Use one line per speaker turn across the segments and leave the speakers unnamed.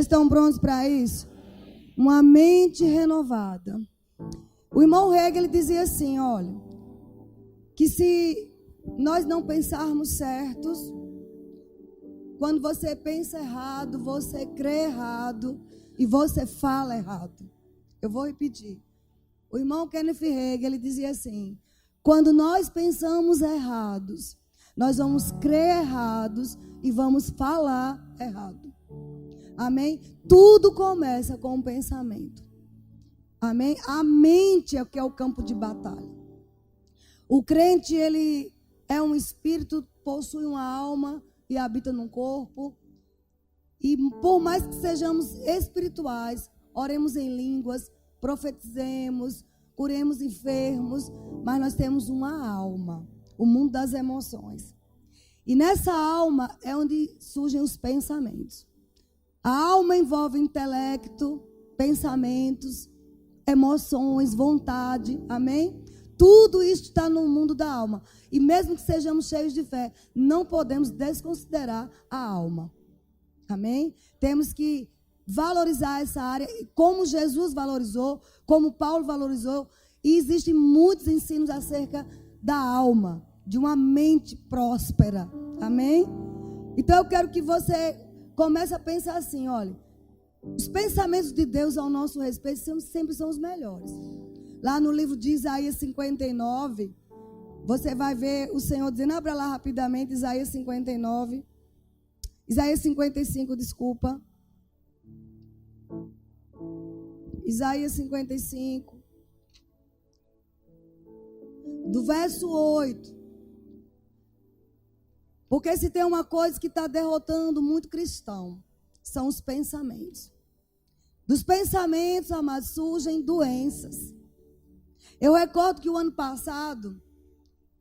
estão prontos para isso? Uma mente renovada. O irmão Hegel dizia assim, olha, que se nós não pensarmos certos, quando você pensa errado, você crê errado e você fala errado. Eu vou repetir. O irmão Kenneth Hagin, ele dizia assim, quando nós pensamos errados, nós vamos crer errados e vamos falar errado. Amém? Tudo começa com o pensamento. Amém? A mente é o que é o campo de batalha. O crente, ele é um espírito, possui uma alma e habita num corpo. E por mais que sejamos espirituais, oremos em línguas, profetizemos, curemos enfermos, mas nós temos uma alma, o mundo das emoções. E nessa alma é onde surgem os pensamentos. A alma envolve intelecto, pensamentos, emoções, vontade, amém? Tudo isso está no mundo da alma. E mesmo que sejamos cheios de fé, não podemos desconsiderar a alma. Amém? Temos que valorizar essa área, como Jesus valorizou, como Paulo valorizou. E existem muitos ensinos acerca da alma, de uma mente próspera. Amém? Então eu quero que você comece a pensar assim, olha, os pensamentos de Deus ao nosso respeito sempre são os melhores. Lá no livro de Isaías 59, você vai ver o Senhor dizendo, abra lá rapidamente, Isaías 59, Isaías 55, desculpa. Isaías 55, do verso 8. Porque se tem uma coisa que está derrotando muito cristão, são os pensamentos. Dos pensamentos, amados, surgem doenças. Eu recordo que o ano passado,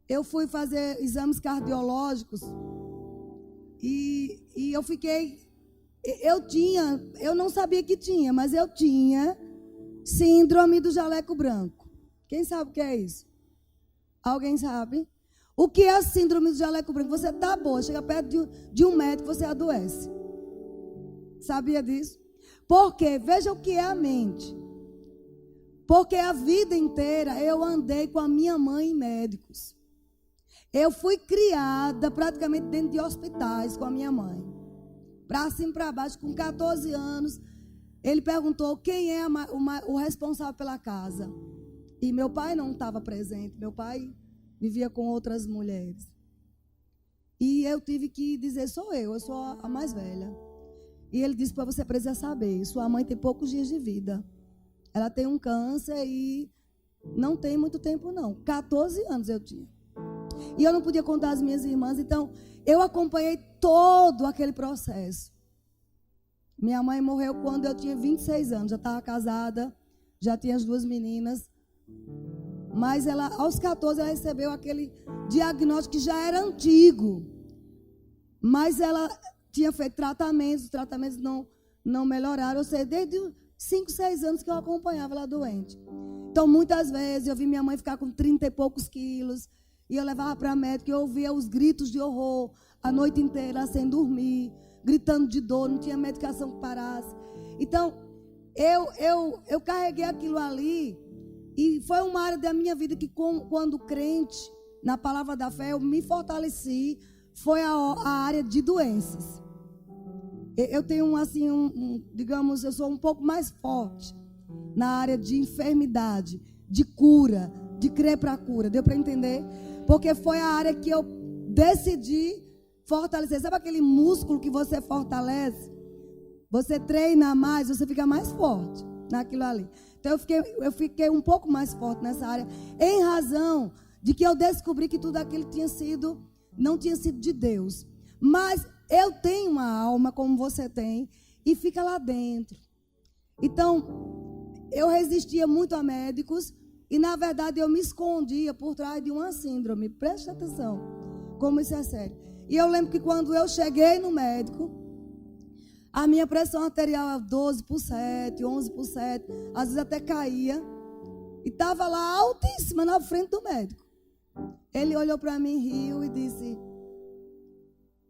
eu fui fazer exames cardiológicos e eu fiquei, eu não sabia que tinha, mas eu tinha síndrome do jaleco branco. Quem sabe o que é isso? Alguém sabe? O que é a síndrome do jaleco branco? Você está boa, chega perto de um médico, você adoece. Sabia disso? Porque, veja o que é a mente. Porque a vida inteira eu andei com a minha mãe em médicos. Eu fui criada praticamente dentro de hospitais com a minha mãe. Para cima e para baixo, com 14 anos, ele perguntou quem é o responsável pela casa. E meu pai não estava presente, meu pai vivia com outras mulheres. E eu tive que dizer, eu sou a mais velha. E ele disse, para você precisa saber, sua mãe tem poucos dias de vida. Ela tem um câncer e não tem muito tempo não. 14 anos eu tinha. E eu não podia contar as minhas irmãs, então eu acompanhei todo aquele processo. Minha mãe morreu quando eu tinha 26 anos, já estava casada, já tinha as 2 meninas. Mas ela, aos 14, ela recebeu aquele diagnóstico que já era antigo. Mas ela tinha feito tratamentos, os tratamentos não melhoraram. Ou seja, desde 5, 6 anos que eu acompanhava ela doente. Então, muitas vezes, eu vi minha mãe ficar com 30 e poucos quilos. E eu levava para a médica e eu ouvia os gritos de horror a noite inteira, sem dormir, gritando de dor, não tinha medicação que parasse. Então, eu carreguei aquilo ali. E foi uma área da minha vida que, quando crente, na palavra da fé, eu me fortaleci. Foi a área de doenças. Eu tenho, assim, digamos, eu sou um pouco mais forte na área de enfermidade, de cura, de crer para a cura. Deu para entender? Porque foi a área que eu decidi fortalecer. Sabe aquele músculo que você fortalece? Você treina mais, você fica mais forte naquilo ali. Então eu fiquei um pouco mais forte nessa área, em razão de que eu descobri que tudo aquilo não tinha sido de Deus. Mas eu tenho uma alma como você tem e fica lá dentro. Então, eu resistia muito a médicos e, na verdade, eu me escondia por trás de uma síndrome. Preste atenção, como isso é sério. E eu lembro que quando eu cheguei no médico, a minha pressão arterial era 12%, 11%, às vezes até caía. E estava lá altíssima na frente do médico. Ele olhou para mim, riu e disse,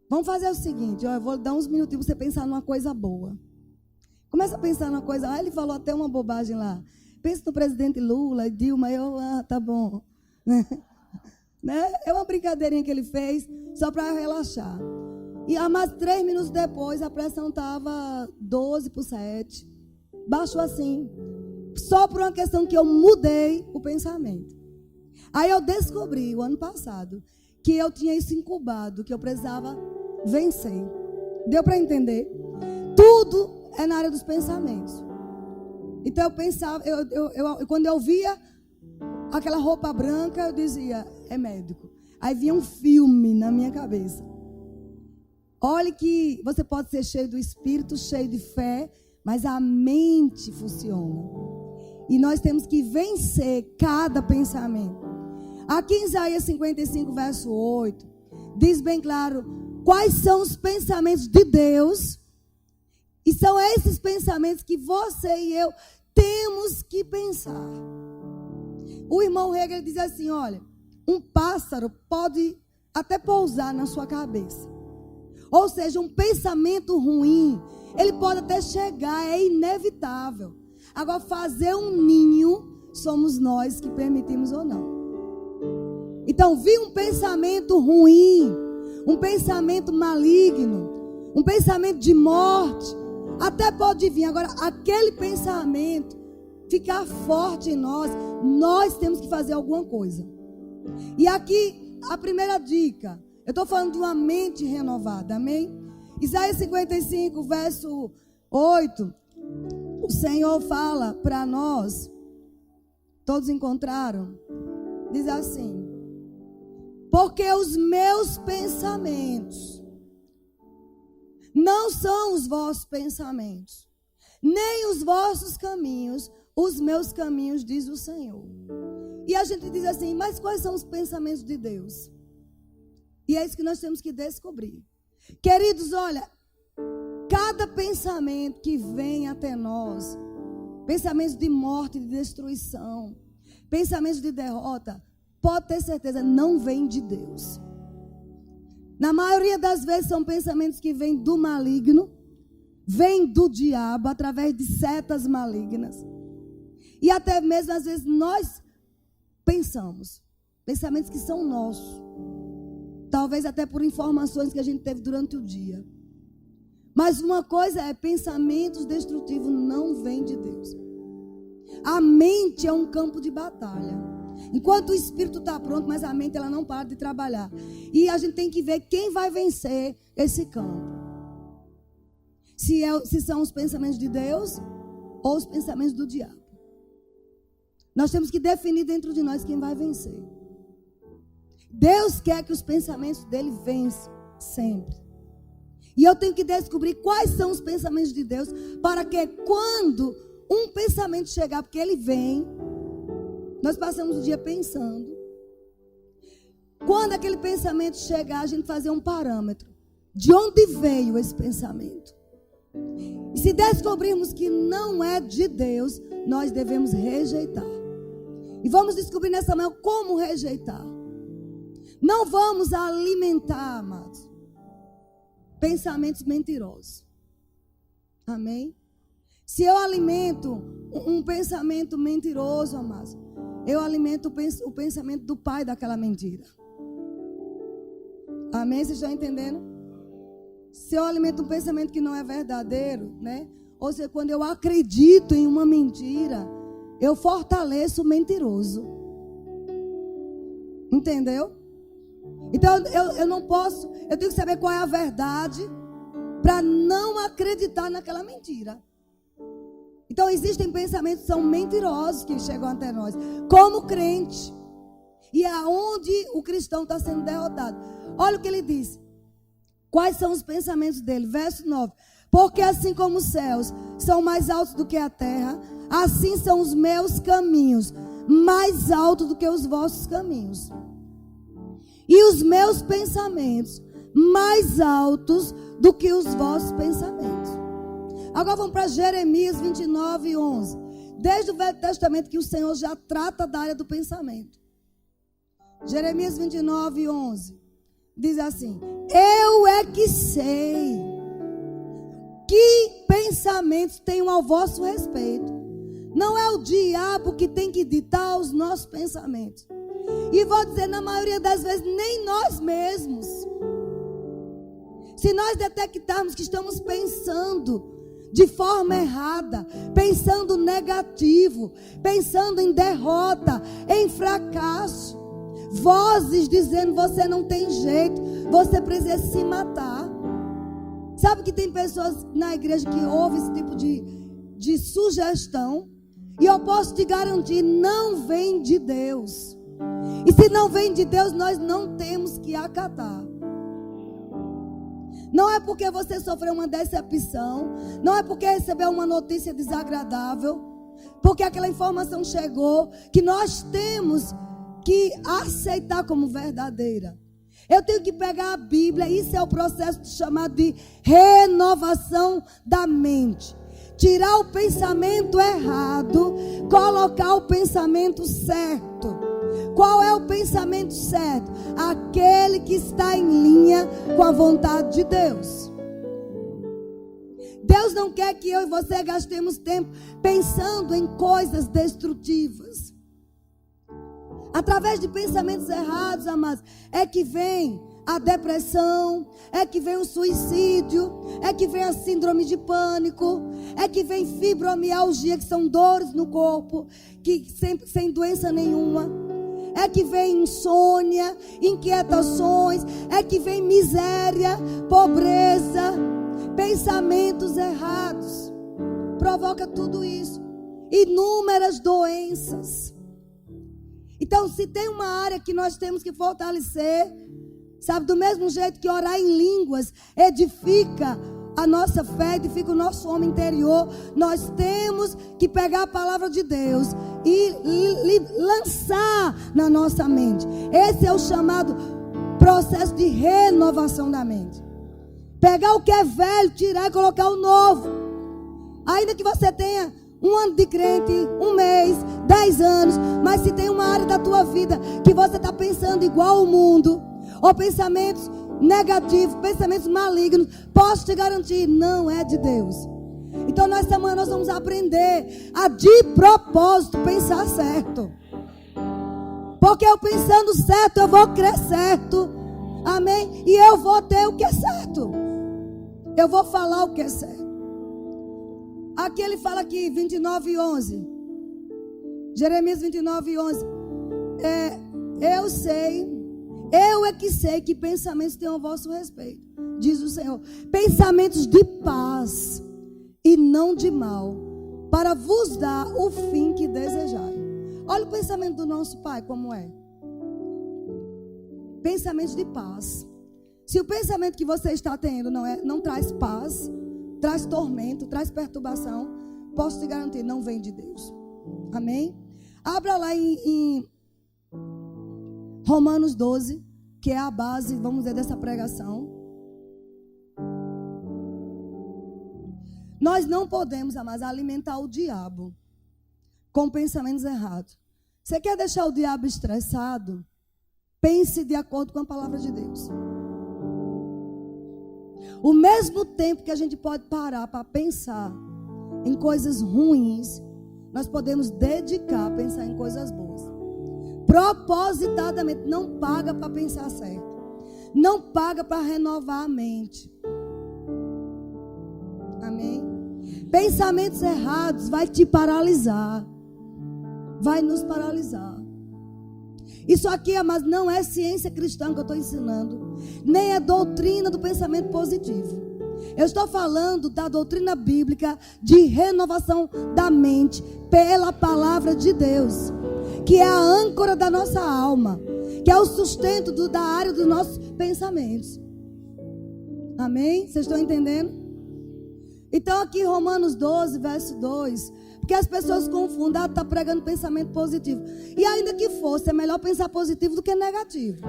vamos fazer o seguinte, eu vou dar uns minutinhos para você pensar numa coisa boa. Começa a pensar numa coisa. Ele falou até uma bobagem lá. Pensa no presidente Lula e Dilma. Tá bom. Né? É uma brincadeirinha que ele fez só para relaxar. E mais 3 minutos depois, a pressão estava 12/7. Baixou assim. Só por uma questão que eu mudei o pensamento. Aí eu descobri, o ano passado, que eu tinha isso incubado, que eu precisava vencer. Deu para entender? Tudo é na área dos pensamentos. Então eu pensava, quando eu via aquela roupa branca, eu dizia, é médico. Aí vinha um filme na minha cabeça. Olhe que você pode ser cheio do Espírito, cheio de fé, mas a mente funciona. E nós temos que vencer cada pensamento. Aqui em Isaías 55, verso 8, diz bem claro quais são os pensamentos de Deus. E são esses pensamentos que você e eu temos que pensar. O irmão Hegel diz assim, olha, um pássaro pode até pousar na sua cabeça. Ou seja, um pensamento ruim, ele pode até chegar, é inevitável. Agora, fazer um ninho, somos nós que permitimos ou não. Então, vir um pensamento ruim, um pensamento maligno, um pensamento de morte, até pode vir. Agora, aquele pensamento ficar forte em nós, nós temos que fazer alguma coisa. E aqui, a primeira dica, eu estou falando de uma mente renovada, amém? Isaías 55, verso 8, o Senhor fala para nós, todos encontraram? Diz assim, porque os meus pensamentos não são os vossos pensamentos, nem os vossos caminhos, os meus caminhos, diz o Senhor. E a gente diz assim, mas quais são os pensamentos de Deus? E é isso que nós temos que descobrir. Queridos, olha, cada pensamento que vem até nós, pensamentos de morte, de destruição, pensamentos de derrota, pode ter certeza, não vem de Deus. Na maioria das vezes são pensamentos que vêm do maligno, vêm do diabo, através de setas malignas. E até mesmo às vezes nós pensamos, pensamentos que são nossos. Talvez até por informações que a gente teve durante o dia. Mas uma coisa é, pensamentos destrutivos não vêm de Deus. A mente é um campo de batalha. Enquanto o espírito está pronto, mas a mente ela não para de trabalhar. E a gente tem que ver quem vai vencer esse campo. Se são os pensamentos de Deus ou os pensamentos do diabo. Nós temos que definir dentro de nós quem vai vencer. Deus quer que os pensamentos dele vençam sempre. E eu tenho que descobrir quais são os pensamentos de Deus, para que quando um pensamento chegar, porque ele vem, nós passamos o dia pensando. Quando aquele pensamento chegar, a gente fazer um parâmetro. De onde veio esse pensamento? E se descobrirmos que não é de Deus, nós devemos rejeitar. E vamos descobrir nessa manhã como rejeitar. Não vamos alimentar, amados, pensamentos mentirosos. Amém? Se eu alimento um pensamento mentiroso, amados, eu alimento o pensamento do pai daquela mentira. Amém? Vocês estão entendendo? Se eu alimento um pensamento que não é verdadeiro, né? Ou seja, quando eu acredito em uma mentira, eu fortaleço o mentiroso. Entendeu? Então eu não posso, eu tenho que saber qual é a verdade para não acreditar naquela mentira. Então existem pensamentos que são mentirosos que chegam até nós, como crente. E é onde o cristão está sendo derrotado. Olha o que ele diz. Quais são os pensamentos dele? Verso 9. Porque assim como os céus são mais altos do que a terra, assim são os meus caminhos mais altos do que os vossos caminhos. E os meus pensamentos mais altos do que os vossos pensamentos. Agora vamos para Jeremias 29, 11. Desde o Velho Testamento que o Senhor já trata da área do pensamento. Jeremias 29, 11. Diz assim: eu é que sei que pensamentos tenham ao vosso respeito. Não é o diabo que tem que ditar os nossos pensamentos. E vou dizer, na maioria das vezes, nem nós mesmos. Se nós detectarmos que estamos pensando de forma errada, pensando negativo, pensando em derrota, em fracasso, vozes dizendo você não tem jeito, você precisa se matar. Sabe que tem pessoas na igreja que ouvem esse tipo de sugestão, e eu posso te garantir, não vem de Deus. E se não vem de Deus, nós não temos que acatar. Não é porque você sofreu uma decepção, não é porque recebeu uma notícia desagradável, porque aquela informação chegou, que nós temos que aceitar como verdadeira. Eu tenho que pegar a Bíblia, isso é o processo chamado de renovação da mente. Tirar o pensamento errado, colocar o pensamento certo. Qual é o pensamento certo? Aquele que está em linha com a vontade de Deus. Deus não quer que eu e você gastemos tempo pensando em coisas destrutivas. Através de pensamentos errados, amados, é que vem a depressão, é que vem o suicídio, é que vem a síndrome de pânico, é que vem fibromialgia, que são dores no corpo, que sem doença nenhuma. É que vem insônia, inquietações, é que vem miséria, pobreza, pensamentos errados. Provoca tudo isso. Inúmeras doenças. Então, se tem uma área que nós temos que fortalecer, sabe, do mesmo jeito que orar em línguas edifica a nossa fé, edifica o nosso homem interior, nós temos que pegar a palavra de Deus e lançar na nossa mente. Esse é o chamado processo de renovação da mente. Pegar o que é velho, tirar e colocar o novo. Ainda que você tenha 1 ano de crente, 1 mês, 10 anos, mas se tem uma área da tua vida que você está pensando igual ao mundo, ou pensamentos negativos, pensamentos malignos, posso te garantir, não é de Deus. Então nessa manhã nós vamos aprender a de propósito pensar certo. Porque eu pensando certo, eu vou crer certo. Amém? E eu vou ter o que é certo. Eu vou falar o que é certo. Aqui ele fala aqui, 29:11. Jeremias 29:11. Eu sei. Eu é que sei que pensamentos têm ao vosso respeito, diz o Senhor. Pensamentos de paz e não de mal, para vos dar o fim que desejai. Olha o pensamento do nosso Pai como é. Pensamentos de paz. Se o pensamento que você está tendo não traz paz, traz tormento, traz perturbação, posso te garantir, não vem de Deus. Amém? Abra lá em Romanos 12, que é a base, vamos dizer, dessa pregação. Nós não podemos, amados, alimentar o diabo com pensamentos errados. Você quer deixar o diabo estressado? Pense de acordo com a palavra de Deus. O mesmo tempo que a gente pode parar para pensar em coisas ruins, nós podemos dedicar a pensar em coisas boas. Propositadamente, não paga para pensar certo. Não paga para renovar a mente. Amém? Pensamentos errados vai te paralisar. Vai nos paralisar. Isso aqui, mas não é ciência cristã que eu estou ensinando. Nem é doutrina do pensamento positivo. Eu estou falando da doutrina bíblica de renovação da mente pela palavra de Deus, que é a âncora da nossa alma, que é o sustento da área dos nossos pensamentos. Amém? Vocês estão entendendo? Então aqui Romanos 12, verso 2, porque as pessoas confundem, está pregando pensamento positivo. E ainda que fosse, é melhor pensar positivo do que negativo.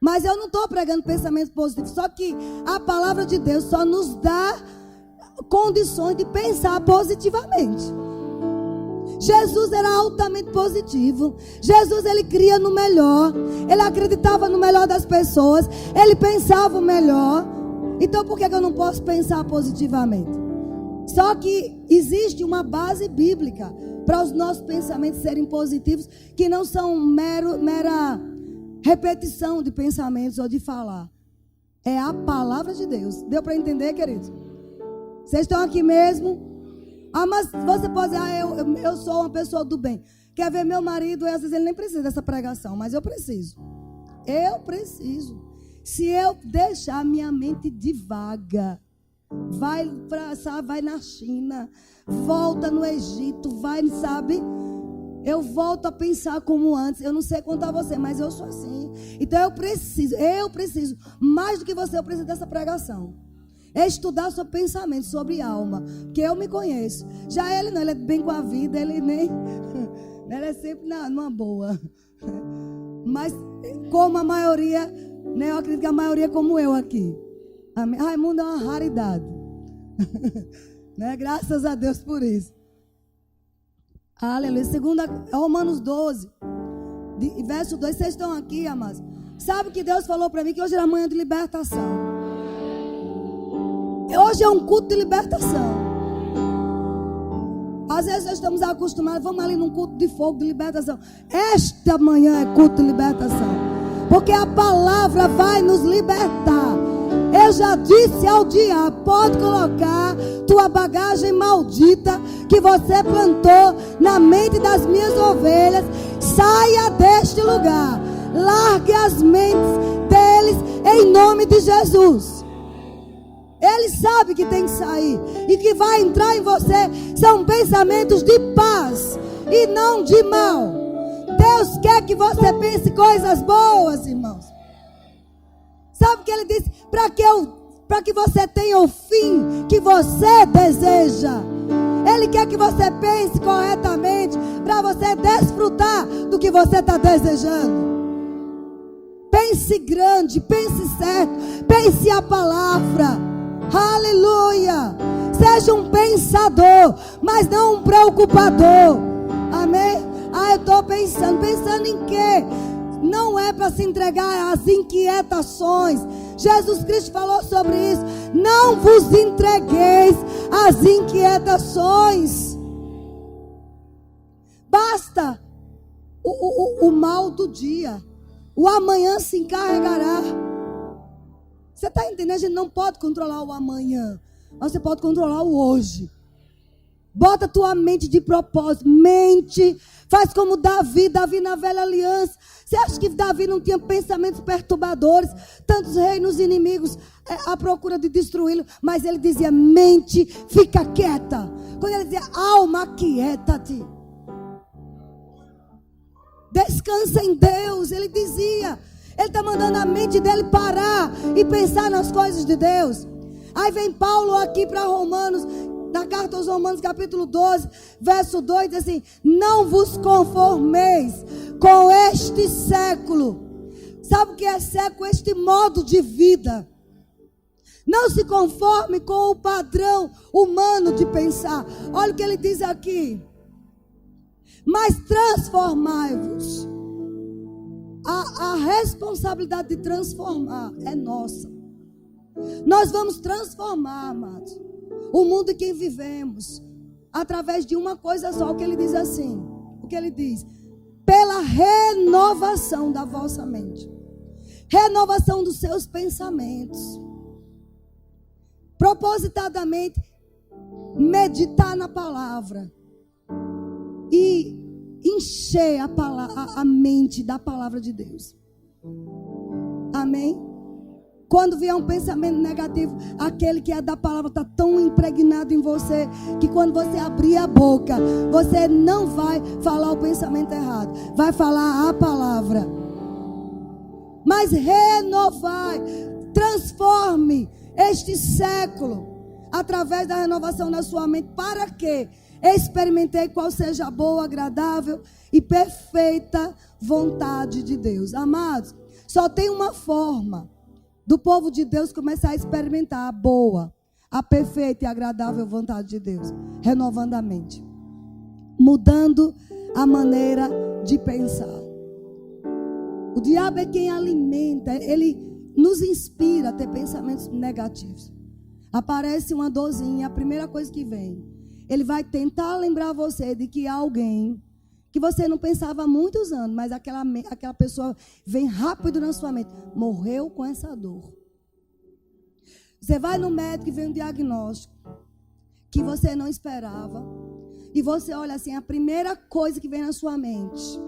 Mas eu não estou pregando pensamento positivo, só que a palavra de Deus só nos dá condições de pensar positivamente. Jesus era altamente positivo. Jesus, ele cria no melhor. Ele acreditava no melhor das pessoas. Ele pensava o melhor. Então por que eu não posso pensar positivamente? Só que existe uma base bíblica para os nossos pensamentos serem positivos, que não são mera repetição de pensamentos ou de falar. É a palavra de Deus. Deu para entender, queridos? Vocês estão aqui mesmo? Mas você pode dizer, eu sou uma pessoa do bem. Quer ver meu marido, às vezes ele nem precisa dessa pregação, mas eu preciso. Eu preciso. Se eu deixar minha mente divaga, vai na China, volta no Egito, sabe? Eu volto a pensar como antes. Eu não sei contar você, mas eu sou assim. Então eu preciso, mais do que você, eu preciso dessa pregação. É estudar sobre pensamento, sobre alma. Porque eu me conheço. Já ele não, ele é bem com a vida, ele nem... Ele é sempre numa boa. Mas como a maioria, né, eu acredito que a maioria é como eu aqui. Amém? Raimundo é uma raridade. Né? Graças a Deus por isso. Aleluia. Romanos 12, verso 2. Vocês estão aqui, amados. Sabe que Deus falou para mim que hoje era manhã de libertação. Hoje é um culto de libertação. Às vezes nós estamos acostumados, vamos ali num culto de fogo, de libertação. Esta manhã é culto de libertação. Porque a palavra vai nos libertar. Eu já disse ao diabo, pode colocar tua bagagem maldita que você plantou na mente das minhas ovelhas. Saia deste lugar. Largue as mentes deles em nome de Jesus. Ele sabe que tem que sair. E que vai entrar em você são pensamentos de paz e não de mal. Deus quer que você pense coisas boas, irmãos. Sabe o que ele disse? Para que você tenha o fim que você deseja. Ele quer que você pense corretamente para você desfrutar do que você está desejando. Pense grande, pense certo, pense a palavra. Aleluia. Seja um pensador, mas não um preocupador. Amém? Eu estou pensando em quê? Não é para se entregar às inquietações. Jesus Cristo falou sobre isso. Não vos entregueis às inquietações. Basta o mal do dia. O amanhã se encarregará. Você está entendendo? A gente não pode controlar o amanhã, mas você pode controlar o hoje. Bota a tua mente de propósito. Mente. Faz como Davi na velha aliança. Você acha que Davi não tinha pensamentos perturbadores? Tantos reinos inimigos à procura de destruí-lo. Mas ele dizia, mente, fica quieta. Quando ele dizia, alma, aquieta-te. Descansa em Deus. Ele dizia. Ele está mandando a mente dele parar e pensar nas coisas de Deus. Aí vem Paulo aqui para Romanos, na carta aos Romanos, capítulo 12, verso 2, diz assim: não vos conformeis com este século. Sabe o que é século? Este modo de vida. Não se conforme com o padrão humano de pensar. Olha o que ele diz aqui. Mas transformai-vos. A responsabilidade de transformar é nossa. Nós vamos transformar, amados, o mundo em que vivemos através de uma coisa só. O que ele diz assim? O que ele diz? Pela renovação da vossa mente. Renovação dos seus pensamentos. Propositadamente meditar na palavra e encher a mente da palavra de Deus. Amém? Quando vier um pensamento negativo, aquele que é da palavra está tão impregnado em você que quando você abrir a boca, você não vai falar o pensamento errado, vai falar a palavra. Mas renovai, transforme este século através da renovação da sua mente. Para quê? Experimentei qual seja a boa, agradável e perfeita vontade de Deus. Amados, só tem uma forma do povo de Deus começar a experimentar a boa, a perfeita e agradável vontade de Deus. Renovando a mente. Mudando a maneira de pensar. O diabo é quem alimenta, ele nos inspira a ter pensamentos negativos. aparece uma dorzinha, a primeira coisa que vem, ele vai tentar lembrar você de que há alguém que você não pensava há muitos anos, mas aquela pessoa vem rápido na sua mente, morreu com essa dor. Você vai no médico e vem um diagnóstico que você não esperava, e você olha assim, a primeira coisa que vem na sua mente,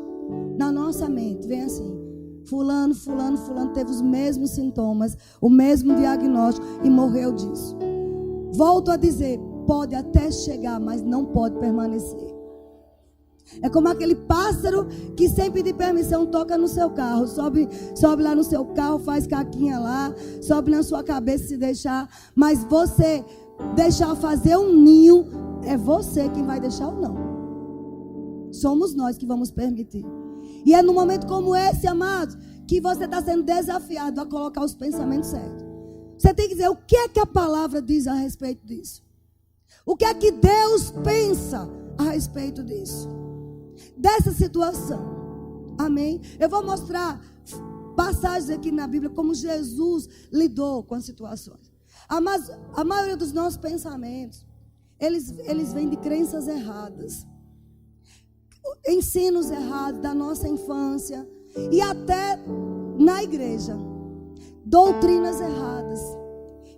na nossa mente, vem assim: fulano teve os mesmos sintomas, o mesmo diagnóstico e morreu disso. Volto a dizer, pode até chegar, mas não pode permanecer. É como aquele pássaro que sem pedir permissão toca no seu carro, sobe lá no seu carro, faz caquinha lá, sobe na sua cabeça se deixar, mas você deixar fazer um ninho, é você quem vai deixar ou não. Somos nós que vamos permitir. E é num momento como esse, amados, que você está sendo desafiado a colocar os pensamentos certos. Você tem que dizer o que é que a palavra diz a respeito disso. O que é que Deus pensa a respeito disso. Dessa situação. Amém? Eu vou mostrar passagens aqui na Bíblia como Jesus lidou com as situações. Mas a maioria dos nossos pensamentos, eles vêm de crenças erradas. Ensinos errados da nossa infância e até na igreja. Doutrinas erradas,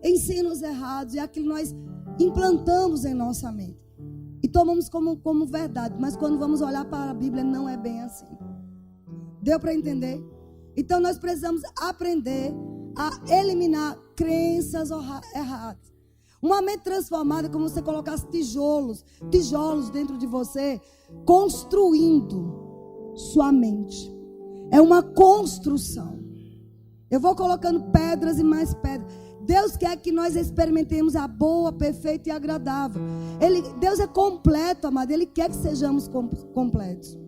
ensinos errados, e aquilo nós implantamos em nossa mente e tomamos como verdade, mas quando vamos olhar para a Bíblia não é bem assim. Deu para entender? Então nós precisamos aprender a eliminar crenças erradas. Uma mente transformada é como você colocasse tijolos dentro de você, construindo sua mente. É uma construção. Eu vou colocando pedras e mais pedras. Deus quer que nós experimentemos a boa, perfeita e agradável. Deus é completo, amado. Ele quer que sejamos completos.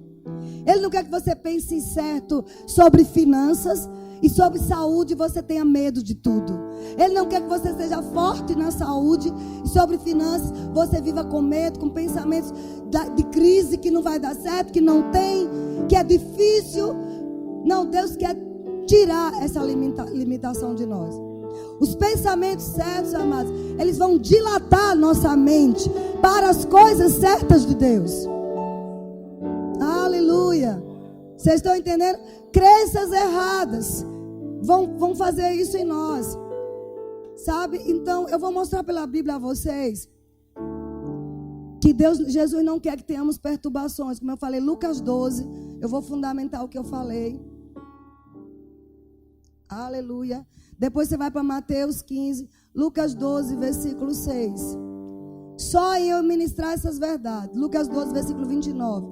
Ele não quer que você pense certo sobre finanças e sobre saúde e você tenha medo de tudo. Ele não quer que você seja forte na saúde e sobre finanças você viva com medo, com pensamentos de crise, que não vai dar certo, que não tem, que é difícil. Não, Deus quer tirar essa limitação de nós. Os pensamentos certos, amados, eles vão dilatar a nossa mente para as coisas certas de Deus. Aleluia. Vocês estão entendendo? Crenças erradas vão fazer isso em nós. Sabe? Então, eu vou mostrar pela Bíblia a vocês que Jesus não quer que tenhamos perturbações. Como eu falei, Lucas 12. Eu vou fundamentar o que eu falei. Aleluia. Depois você vai para Mateus 15, Lucas 12, versículo 6. Só eu ministrar essas verdades. Lucas 12, versículo 29.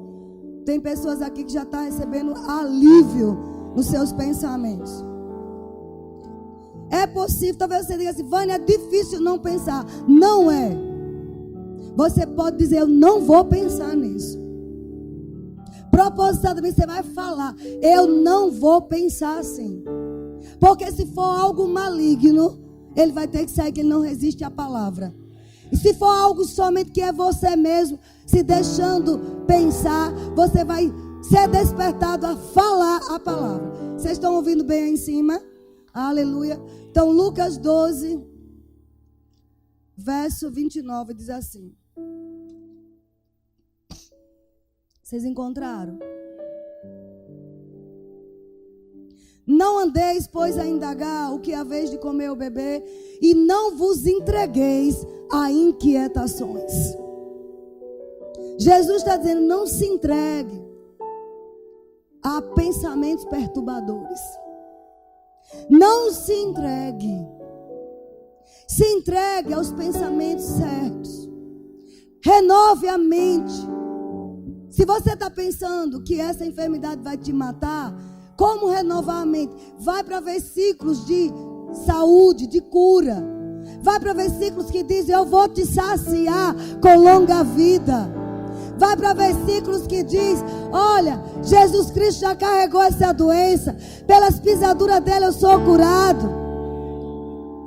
Tem pessoas aqui que já estão recebendo alívio nos seus pensamentos. É possível, talvez você diga assim, Vânia, é difícil não pensar. Não é. Você pode dizer, eu não vou pensar nisso. Propositadamente você vai falar, eu não vou pensar assim. Porque se for algo maligno, ele vai ter que sair, que ele não resiste à palavra. E se for algo somente que é você mesmo, se deixando pensar, você vai ser despertado a falar a palavra. Vocês estão ouvindo bem aí em cima? Aleluia. Então, Lucas 12, verso 29, diz assim. Vocês encontraram? Não andeis, pois, a indagar o que é vez de comer ou beber, e não vos entregueis a inquietações. Jesus está dizendo, não se entregue a pensamentos perturbadores. Não se entregue. Se entregue aos pensamentos certos. Renove a mente. Se você está pensando que essa enfermidade vai te matar, como renovar a mente? Vai para versículos de saúde, de cura. Vai para versículos que dizem, eu vou te saciar com longa vida. Vai para versículos que diz, olha, Jesus Cristo já carregou essa doença. Pelas pisaduras dele eu sou curado.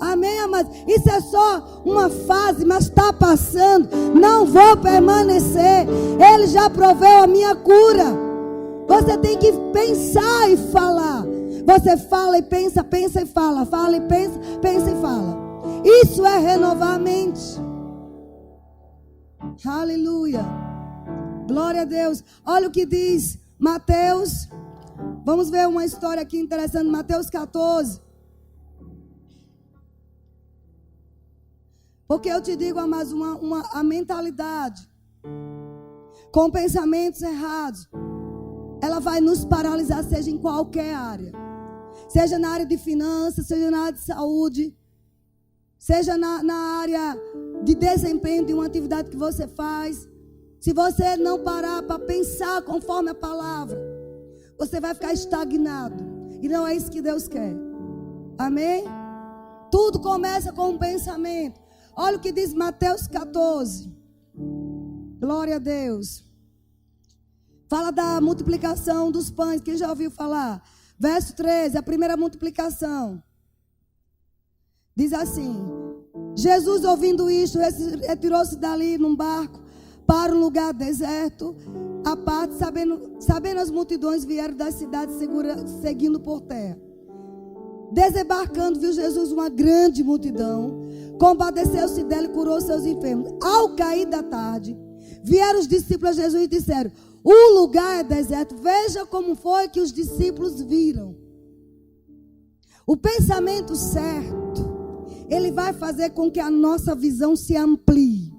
Amém, amados? Isso é só uma fase, mas está passando. Não vou permanecer. Ele já proveu a minha cura. Você tem que pensar e falar. Você fala e pensa, pensa e fala. Fala e pensa, pensa e fala. Isso é renovar a mente. Aleluia. Glória a Deus. Olha o que diz Mateus. Vamos ver uma história aqui interessante. Mateus 14. Porque eu te digo, amados, a mentalidade com pensamentos errados, ela vai nos paralisar, seja em qualquer área. Seja na área de finanças, seja na área de saúde, seja na área de desempenho de uma atividade que você faz. Se você não parar para pensar conforme a palavra, você vai ficar estagnado. E não é isso que Deus quer. Amém? Tudo começa com um pensamento. Olha o que diz Mateus 14. Glória a Deus. Fala da multiplicação dos pães. Quem já ouviu falar? Verso 13, a primeira multiplicação. Diz assim: Jesus, ouvindo isto, retirou-se dali num barco para um lugar deserto, à parte, sabendo as multidões vieram das cidades seguindo por terra. Desembarcando, viu Jesus uma grande multidão, compadeceu-se dela e curou seus enfermos. Ao cair da tarde, vieram os discípulos a Jesus e disseram: o lugar é deserto. Veja como foi que os discípulos viram. O pensamento certo, ele vai fazer com que a nossa visão se amplie.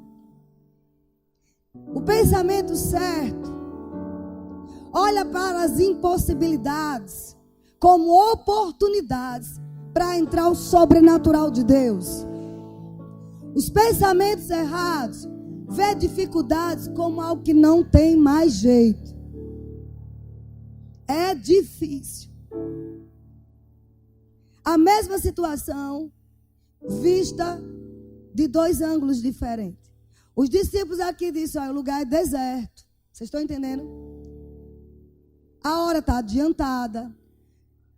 O pensamento certo olha para as impossibilidades como oportunidades para entrar o sobrenatural de Deus. Os pensamentos errados vê dificuldades como algo que não tem mais jeito. É difícil. A mesma situação vista de dois ângulos diferentes. Os discípulos aqui disseram: o lugar é deserto. Vocês estão entendendo? A hora está adiantada.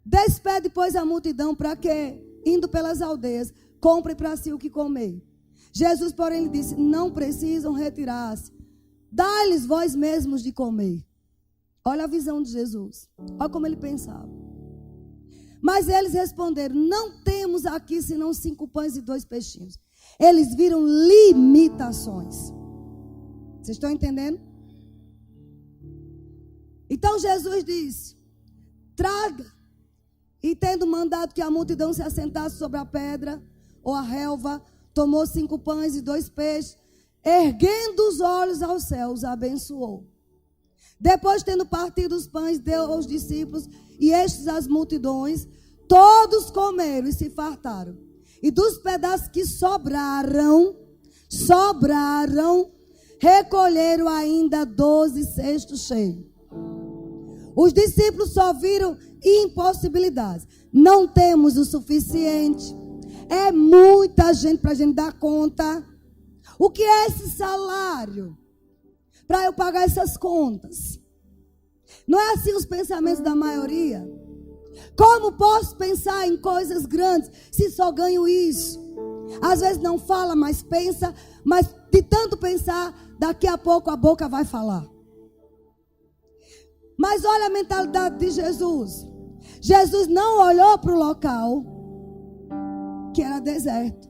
Despede, pois, a multidão para que, indo pelas aldeias, compre para si o que comer. Jesus, porém, lhe disse: não precisam retirar-se. Dá-lhes vós mesmos de comer. Olha a visão de Jesus. Olha como ele pensava. Mas eles responderam: não temos aqui senão 5 pães e 2 peixinhos. Eles viram limitações. Vocês estão entendendo? Então Jesus disse: traga. E tendo mandado que a multidão se assentasse sobre a pedra ou a relva, tomou 5 pães e 2 peixes, erguendo os olhos aos céus, abençoou. Depois, tendo partido os pães, deu aos discípulos e estes às multidões. Todos comeram e se fartaram. E dos pedaços que sobraram, recolheram ainda 12 cestos cheios. Os discípulos só viram impossibilidades. Não temos o suficiente. É muita gente para a gente dar conta. O que é esse salário para eu pagar essas contas? Não é assim os pensamentos da maioria? Como posso pensar em coisas grandes se só ganho isso? Às vezes não fala, mas pensa. Mas de tanto pensar, daqui a pouco a boca vai falar. Mas olha a mentalidade de Jesus. Jesus não olhou para o local que era deserto.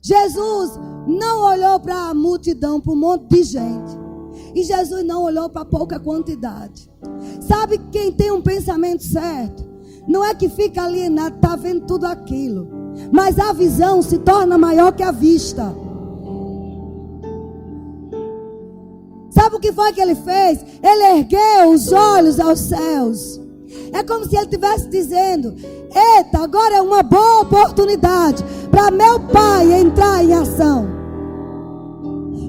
Jesus não olhou para a multidão, para um monte de gente. E Jesus não olhou para pouca quantidade. Sabe quem tem um pensamento certo? Não é que fica alienado, está vendo tudo aquilo. Mas a visão se torna maior que a vista. Sabe o que foi que ele fez? Ele ergueu os olhos aos céus. É como se ele estivesse dizendo: eita, agora é uma boa oportunidade para meu Pai entrar em ação.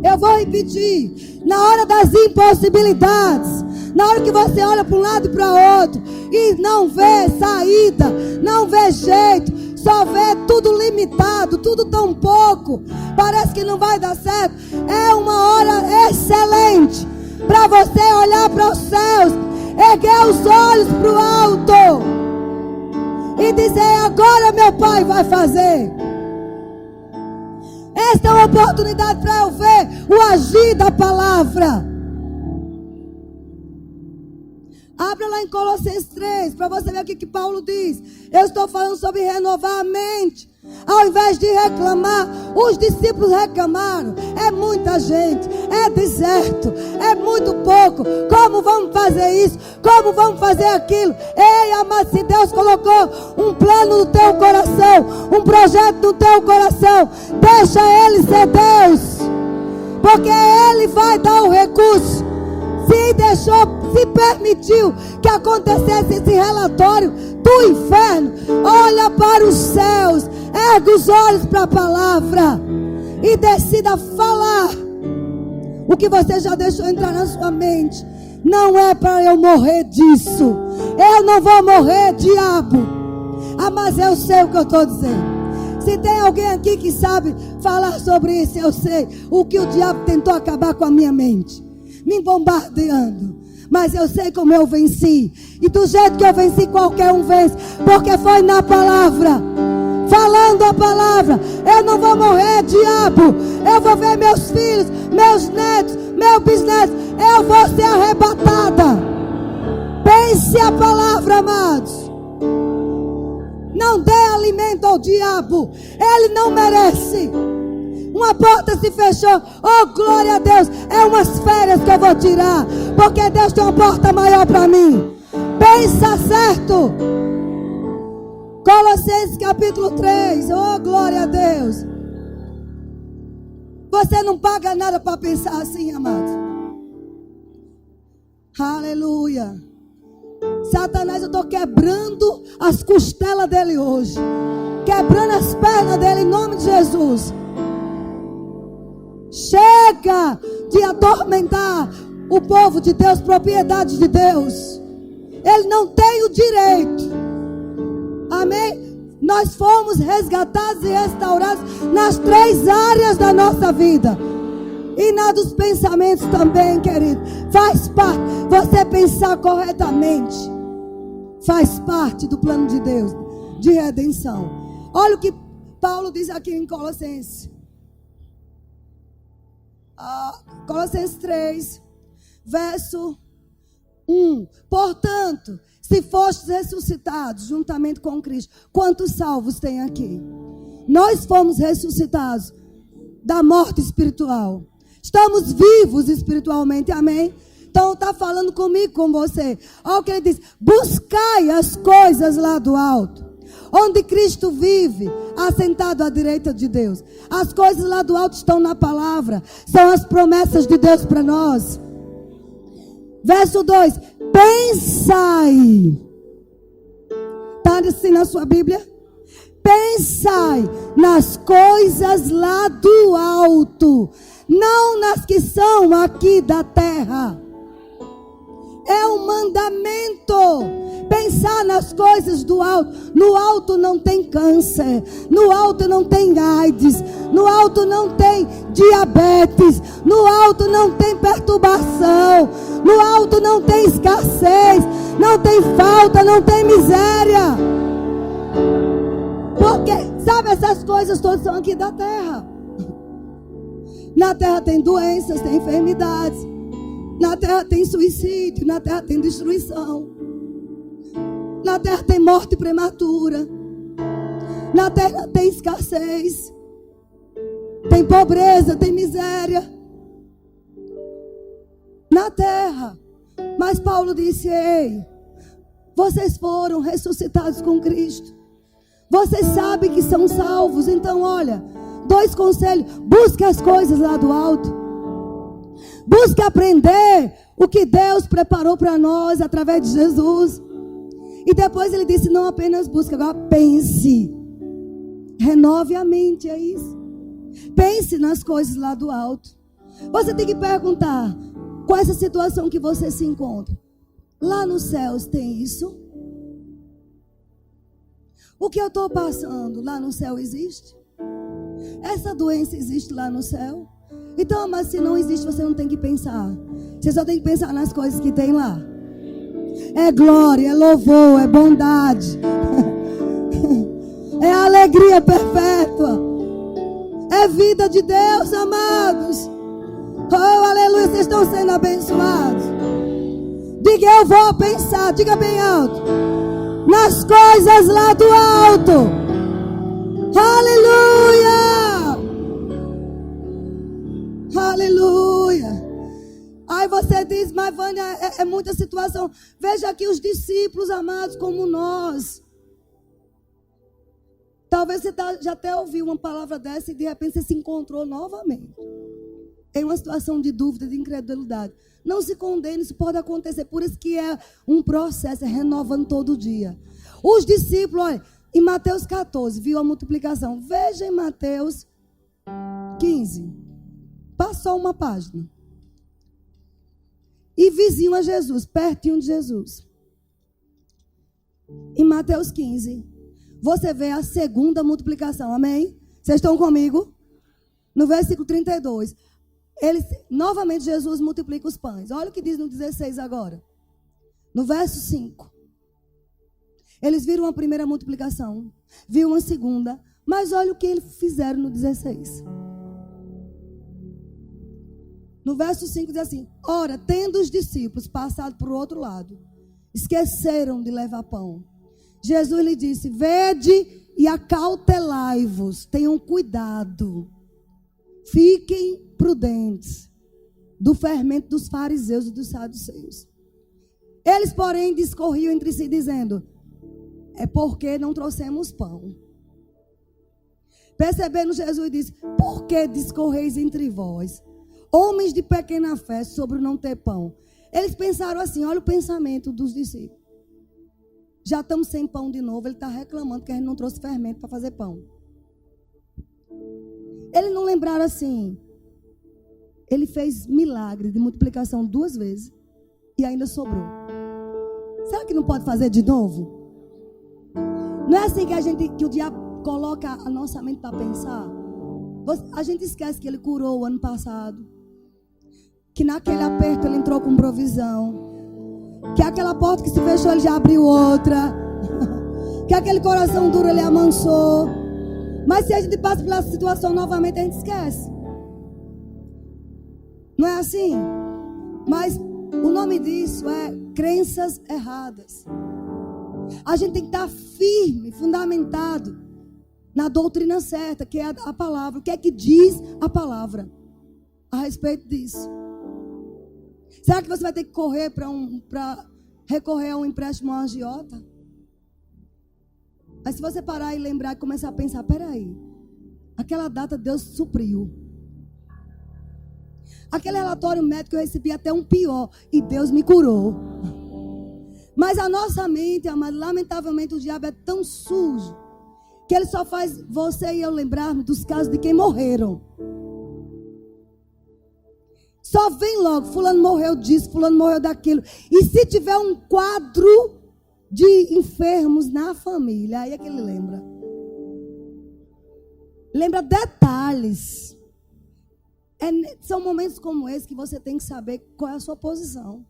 Eu vou repetir. Na hora das impossibilidades, na hora que você olha para um lado e para outro e não vê saída, não vê jeito, só vê tudo limitado, tudo tão pouco, parece que não vai dar certo, é uma hora excelente para você olhar para os céus, erguer os olhos para o alto e dizer: agora meu Pai vai fazer. Esta é uma oportunidade para eu ver o agir da palavra. Abra lá em Colossenses 3, para você ver o que Paulo diz. Eu estou falando sobre renovar a mente. Ao invés de reclamar, os discípulos reclamaram. É muita gente, é deserto, é muito pouco. Como vamos fazer isso? Como vamos fazer aquilo? Ei, amado, se Deus colocou um plano no teu coração, um projeto no teu coração, deixa Ele ser Deus, porque Ele vai dar o recurso. Se permitiu que acontecesse esse relatório do inferno, olha para os céus, ergue os olhos para a palavra e decida falar o que você já deixou entrar na sua mente. Não é para eu morrer disso. Eu não vou morrer, diabo. Ah, mas eu sei o que eu estou dizendo. Se tem alguém aqui que sabe falar sobre isso, eu sei o que o diabo tentou acabar com a minha mente, me bombardeando. Mas eu sei como eu venci. E do jeito que eu venci, qualquer um vence. Porque foi na palavra, falando a palavra. Eu não vou morrer, diabo. Eu vou ver meus filhos, meus netos, meu bisneto. Eu vou ser arrebatada. Pense a palavra, amados. Não dê alimento ao diabo. Ele não merece. Uma porta se fechou. Oh, glória a Deus. É umas férias que eu vou tirar, porque Deus tem uma porta maior para mim. Pensa certo. Colossenses capítulo 3. Oh, glória a Deus. Você não paga nada para pensar assim, amado. Aleluia. Satanás, eu estou quebrando as costelas dele hoje, quebrando as pernas dele em nome de Jesus. Chega de atormentar o povo de Deus, propriedade de Deus. Ele não tem o direito. Amém? Nós fomos resgatados e restaurados nas 3 áreas da nossa vida. E na dos pensamentos também, querido. Faz parte. Você pensar corretamente faz parte do plano de Deus de redenção. Olha o que Paulo diz aqui em Colossenses. Colossenses 3, verso 1. Portanto, se fostes ressuscitados juntamente com Cristo, quantos salvos tem aqui? Nós fomos ressuscitados da morte espiritual. Estamos vivos espiritualmente, amém? Então está falando comigo, com você. Olha o que ele diz: buscai as coisas lá do alto, onde Cristo vive, assentado à direita de Deus. As coisas lá do alto estão na palavra. São as promessas de Deus para nós. Verso 2. Pensai. Está assim na sua Bíblia? Pensai nas coisas lá do alto, não nas que são aqui da terra. É um mandamento. Pensar nas coisas do alto. No alto não tem câncer. No alto não tem AIDS. No alto não tem diabetes. No alto não tem perturbação. No alto não tem escassez. Não tem falta, não tem miséria. Porque, sabe, essas coisas todas são aqui da terra. Na terra tem doenças, tem enfermidades. Na terra tem suicídio, na terra tem destruição. Na terra tem morte prematura. Na terra tem escassez. Tem pobreza, tem miséria. Na terra. Mas Paulo disse: ei, vocês foram ressuscitados com Cristo. Vocês sabem que são salvos. Então olha, 2 conselhos: busque as coisas lá do alto. Busque aprender o que Deus preparou para nós através de Jesus. E depois ele disse: não apenas busque, agora pense. Renove a mente, é isso. Pense nas coisas lá do alto. Você tem que perguntar: qual é essa situação que você se encontra? Lá nos céus tem isso? O que eu estou passando lá no céu existe? Essa doença existe lá no céu? Então, mas se não existe, você não tem que pensar. Você só tem que pensar nas coisas que tem lá. É glória, é louvor, é bondade. É alegria perpétua. É vida de Deus, amados. Oh, aleluia, vocês estão sendo abençoados. Diga, eu vou pensar, diga bem alto, nas coisas lá do alto. Aleluia! Aleluia! Aí você diz, mas Vânia, é muita situação. Veja aqui os discípulos amados como nós. Talvez você já até ouviu uma palavra dessa e de repente você se encontrou novamente em uma situação de dúvida, de incredulidade. Não se condene, isso pode acontecer. Por isso que é um processo, é renovando todo dia. Os discípulos, olha, em Mateus 14, viu a multiplicação. Veja em Mateus 15. Passou uma página. E vizinho a Jesus, pertinho de Jesus. Em Mateus 15, você vê a segunda multiplicação, amém? Vocês estão comigo? No versículo 32. Novamente Jesus multiplica os pães. Olha o que diz no 16 agora. No verso 5. Eles viram a primeira multiplicação, viram uma segunda, mas olha o que eles fizeram no 16. No verso 5 diz assim: ora, tendo os discípulos passado para o outro lado, esqueceram de levar pão. Jesus lhe disse: vede e acautelai-vos, tenham cuidado, fiquem prudentes do fermento dos fariseus e dos saduceus. Eles, porém, discorriam entre si, dizendo: é porque não trouxemos pão. Percebendo, Jesus disse: por que discorreis entre vós, homens de pequena fé, sobre o não ter pão? Eles pensaram assim, olha o pensamento dos discípulos. Já estamos sem pão de novo, ele está reclamando que a gente não trouxe fermento para fazer pão. Eles não lembraram assim, ele fez milagre de multiplicação 2 vezes e ainda sobrou. Será que não pode fazer de novo? Não é assim que o diabo coloca a nossa mente para pensar? A gente esquece que ele curou o ano passado, que naquele aperto ele entrou com provisão, que aquela porta que se fechou ele já abriu outra, que aquele coração duro ele amansou. Mas se a gente passa pela situação novamente, a gente esquece. Não é assim? Mas o nome disso é crenças erradas. A gente tem que estar firme, fundamentado na doutrina certa, que é a palavra. O que é que diz a palavra a respeito disso? Será que você vai ter que correr para recorrer a um empréstimo a um agiota? Mas se você parar e lembrar e começar a pensar, peraí, aquela data Deus supriu. Aquele relatório médico eu recebi até um pior e Deus me curou. Mas a nossa mente, amado, lamentavelmente o diabo é tão sujo que ele só faz você e eu lembrarmos dos casos de quem morreram. Só vem logo, fulano morreu disso, fulano morreu daquilo. E se tiver um quadro de enfermos na família, aí é que ele lembra. Lembra detalhes. São momentos como esse que você tem que saber qual é a sua posição.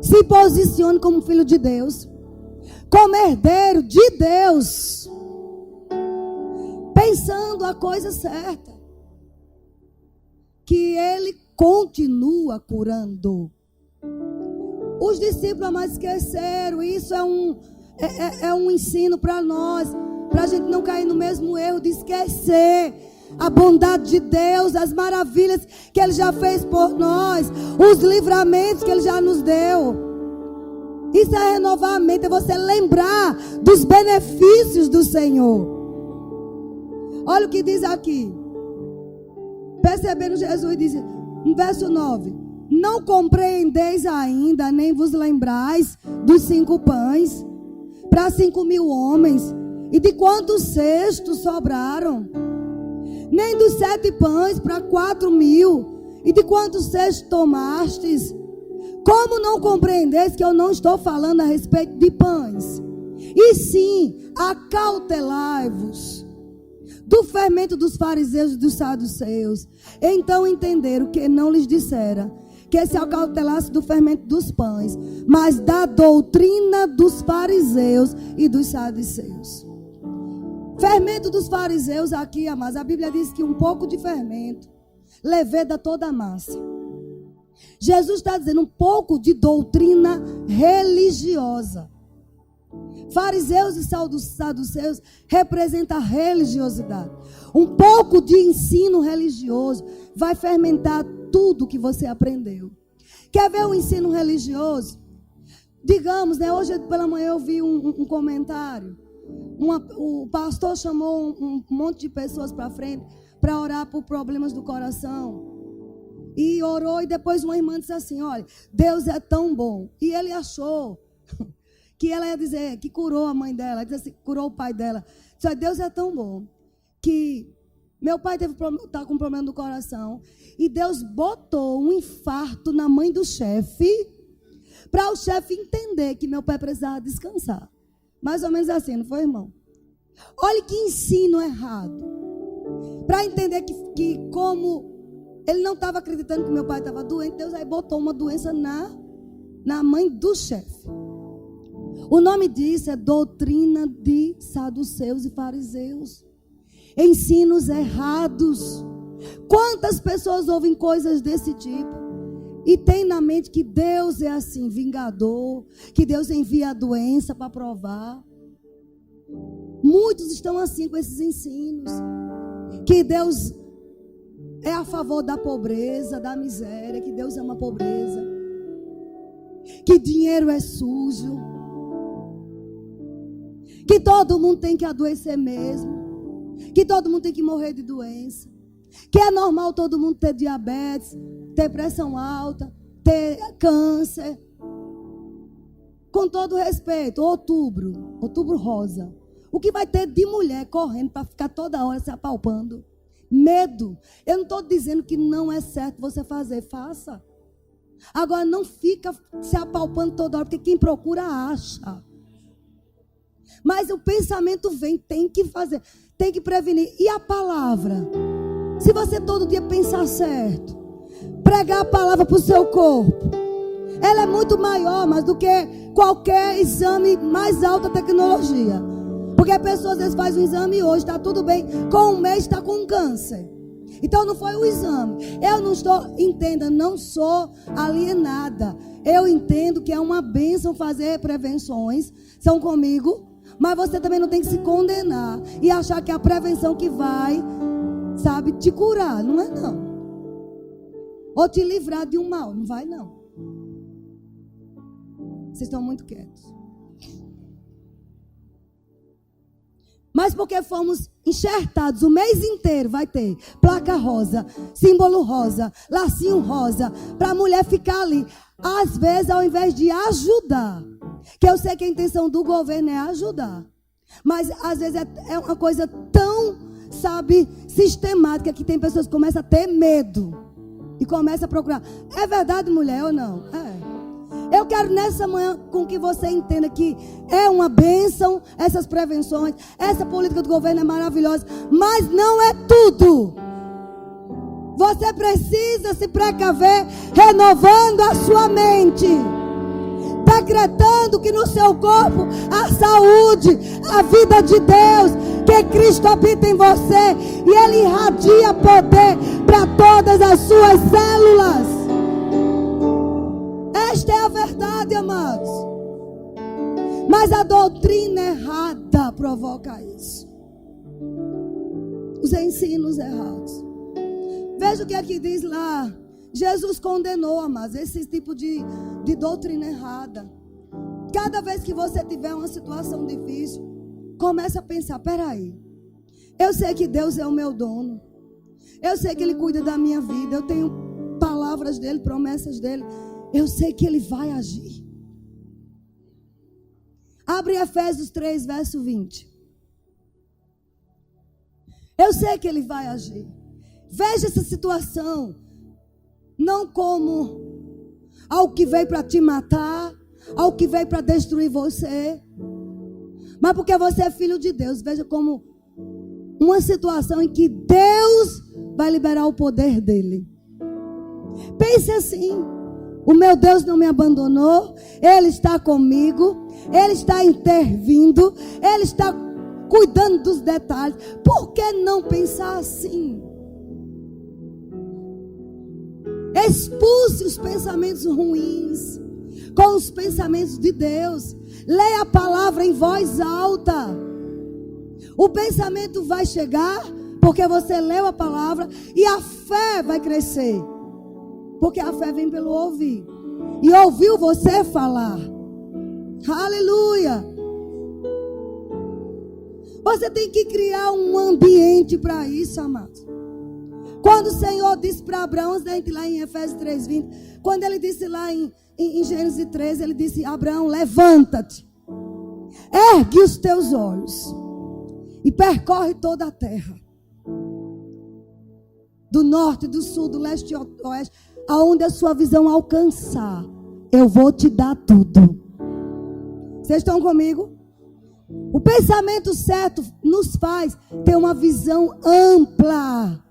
Se posicione como filho de Deus, como herdeiro de Deus, pensando a coisa certa, que Ele continua curando. Os discípulos mais esqueceram. Isso é um ensino para nós, para a gente não cair no mesmo erro de esquecer a bondade de Deus, as maravilhas que Ele já fez por nós, os livramentos que Ele já nos deu. Isso é renovar a mente, é você lembrar dos benefícios do Senhor. Olha o que diz aqui. Percebendo, Jesus diz no verso 9: não compreendeis ainda, nem vos lembrais dos 5 pães para 5.000 homens, e de quantos cestos sobraram? Nem dos 7 pães para 4.000, e de quantos cestos tomastes? Como não compreendeis que eu não estou falando a respeito de pães, e sim, acautelai-vos do fermento dos fariseus e dos saduceus? Então entenderam que não lhes dissera que se acautelasse do fermento dos pães, mas da doutrina dos fariseus e dos saduceus. Fermento dos fariseus aqui, amados, a Bíblia diz que um pouco de fermento leveda toda a massa. Jesus está dizendo um pouco de doutrina religiosa. Fariseus e saduceus representam a religiosidade. Um pouco de ensino religioso vai fermentar tudo que você aprendeu. Quer ver o ensino religioso? Digamos, né, hoje pela manhã eu vi um comentário. O pastor chamou um monte de pessoas para frente para orar por problemas do coração. E orou, e depois uma irmã disse assim: olha, Deus é tão bom. E ele achou que ela ia dizer que curou a mãe dela, disse assim, curou o pai dela. Disse: Deus é tão bom que meu pai está com problema no coração. E Deus botou um infarto na mãe do chefe, para o chefe entender que meu pai precisava descansar. Mais ou menos assim, não foi, irmão? Olha que ensino errado. Para entender que como ele não estava acreditando que meu pai estava doente, Deus aí botou uma doença na mãe do chefe. O nome disso é doutrina de saduceus e fariseus. Ensinos errados. Quantas pessoas ouvem coisas desse tipo e tem na mente que Deus é assim, vingador, que Deus envia a doença para provar. Muitos estão assim com esses ensinos, que Deus é a favor da pobreza, da miséria, que Deus ama a pobreza, que dinheiro é sujo, que todo mundo tem que adoecer mesmo, que todo mundo tem que morrer de doença, que é normal todo mundo ter diabetes, ter pressão alta, ter câncer. Com todo respeito, outubro rosa. O que vai ter de mulher correndo para ficar toda hora se apalpando? Medo. Eu não estou dizendo que não é certo você fazer, faça. Agora não fica se apalpando toda hora, porque quem procura acha. Mas o pensamento vem, tem que fazer, tem que prevenir. E a palavra? Se você todo dia pensar certo, pregar a palavra para o seu corpo, ela é muito maior, mas do que qualquer exame mais alta tecnologia. Porque a pessoa às vezes faz um exame hoje, está tudo bem, com um mês está com um câncer. Então não foi o exame. Eu não estou, entenda, não sou alienada. Eu entendo que é uma bênção fazer prevenções, são comigo, mas você também não tem que se condenar e achar que é a prevenção que vai, sabe, te curar. Não é não. Ou te livrar de um mal. Não vai não. Vocês estão muito quietos. Mas porque fomos enxertados o mês inteiro, vai ter placa rosa, símbolo rosa, lacinho rosa, para a mulher ficar ali. Às vezes, ao invés de ajudar, que eu sei que a intenção do governo é ajudar, mas às vezes é uma coisa tão, sabe, sistemática, que tem pessoas que começam a ter medo e começam a procurar. É verdade, mulher, ou não? É. Eu quero nessa manhã com que você entenda que é uma bênção essas prevenções, essa política do governo é maravilhosa, mas não é tudo. Você precisa se precaver, renovando a sua mente, decretando que no seu corpo a saúde, a vida de Deus, que Cristo habita em você e Ele irradia poder para todas as suas células. Esta é a verdade, amados. Mas a doutrina errada provoca isso. Os ensinos errados. Veja o que aqui diz lá. Jesus condenou, amados, esse tipo de doutrina errada. Cada vez que você tiver uma situação difícil, comece a pensar, peraí, eu sei que Deus é o meu dono. Eu sei que Ele cuida da minha vida. Eu tenho palavras dEle, promessas dEle. Eu sei que Ele vai agir. Abre Efésios 3, verso 20. Eu sei que Ele vai agir. Veja essa situação não como algo que veio para te matar, algo que veio para destruir você, mas porque você é filho de Deus. Veja como uma situação em que Deus vai liberar o poder dEle. Pense assim: o meu Deus não me abandonou, Ele está comigo, Ele está intervindo, Ele está cuidando dos detalhes. Por que não pensar assim? Expulse os pensamentos ruins com os pensamentos de Deus. Leia a palavra em voz alta. O pensamento vai chegar porque você leu a palavra, e a fé vai crescer. Porque a fé vem pelo ouvir. E ouviu você falar. Aleluia. Você tem que criar um ambiente para isso, amados. Quando o Senhor disse para Abraão, lá em Efésios 3:20, quando ele disse lá em Gênesis 13, ele disse: Abraão, levanta-te, ergue os teus olhos e percorre toda a terra, do norte, do sul, do leste e do oeste, aonde a sua visão alcançar, eu vou te dar tudo. Vocês estão comigo? O pensamento certo nos faz ter uma visão ampla.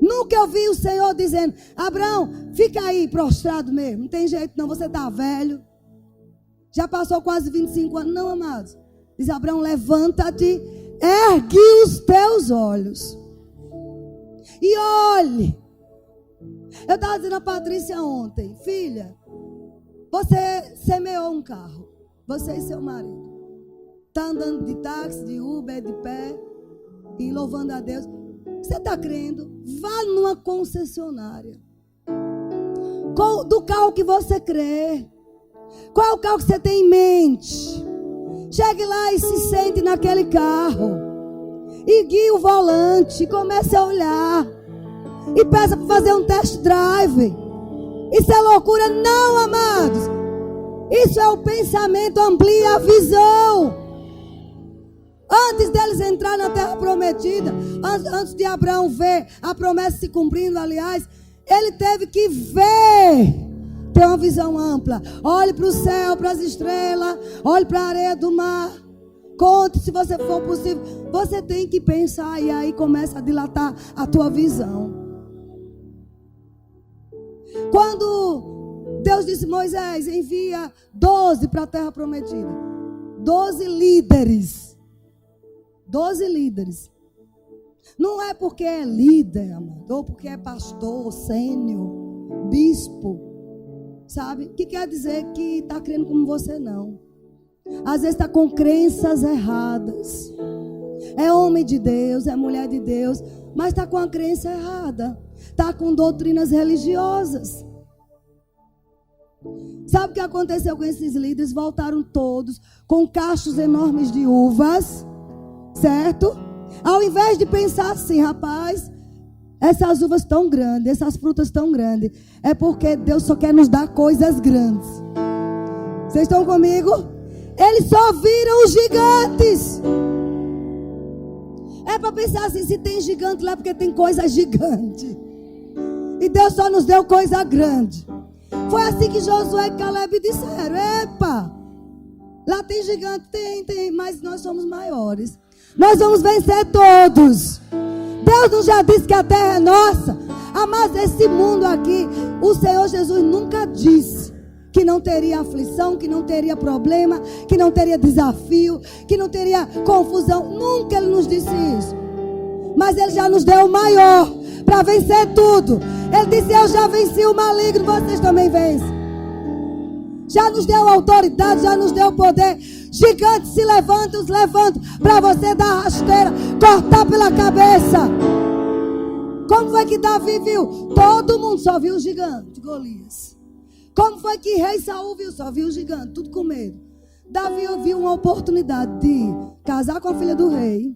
Nunca eu vi o Senhor dizendo: Abraão, fica aí prostrado mesmo, não tem jeito não, você está velho, já passou quase 25 anos. Não, amados. Diz: Abraão, levanta-te, ergue os teus olhos e olhe. Eu estava dizendo a Patrícia ontem: filha, você semeou um carro, você e seu marido, está andando de táxi, de Uber, de pé, e louvando a Deus. Você está crendo? Vá numa concessionária do carro que você crê. Qual é o carro que você tem em mente? Chegue lá e se sente naquele carro e guie o volante, comece a olhar e peça para fazer um test drive. Isso é loucura? Não, amados. Isso é o pensamento, amplia a visão. Antes deles entrar na terra prometida, antes de Abraão ver a promessa se cumprindo, aliás, ele teve que ver, ter uma visão ampla. Olhe para o céu, para as estrelas, olhe para a areia do mar, conte se você for possível. Você tem que pensar, e aí começa a dilatar a tua visão. Quando Deus disse: Moisés, envia 12 para a terra prometida, 12 líderes. 12 líderes. Não é porque é líder, amado, ou porque é pastor, sênior, bispo, sabe? Que quer dizer que está crendo como você, não. Às vezes está com crenças erradas. É homem de Deus, é mulher de Deus, mas está com a crença errada. Está com doutrinas religiosas. Sabe o que aconteceu com esses líderes? Voltaram todos com cachos enormes de uvas. Certo? Ao invés de pensar assim: rapaz, essas uvas tão grandes, essas frutas tão grandes, é porque Deus só quer nos dar coisas grandes. Vocês estão comigo? Eles só viram os gigantes. É para pensar assim: se tem gigante lá, é porque tem coisa gigante. E Deus só nos deu coisa grande. Foi assim que Josué e Caleb disseram: epa, lá tem gigante, tem, mas nós somos maiores. Nós vamos vencer todos. Deus não já disse que a terra é nossa? Mas esse mundo aqui, o Senhor Jesus nunca disse que não teria aflição, que não teria problema, que não teria desafio, que não teria confusão. Nunca Ele nos disse isso. Mas Ele já nos deu o maior para vencer tudo. Ele disse: eu já venci o maligno, vocês também vencem. Já nos deu autoridade, já nos deu poder. Gigantes se levantam, os levantam para você dar rasteira, cortar pela cabeça. Como foi que Davi viu? Todo mundo só viu o gigante, Golias. Como foi que rei Saul viu? Só viu o gigante, tudo com medo. Davi viu uma oportunidade de casar com a filha do rei.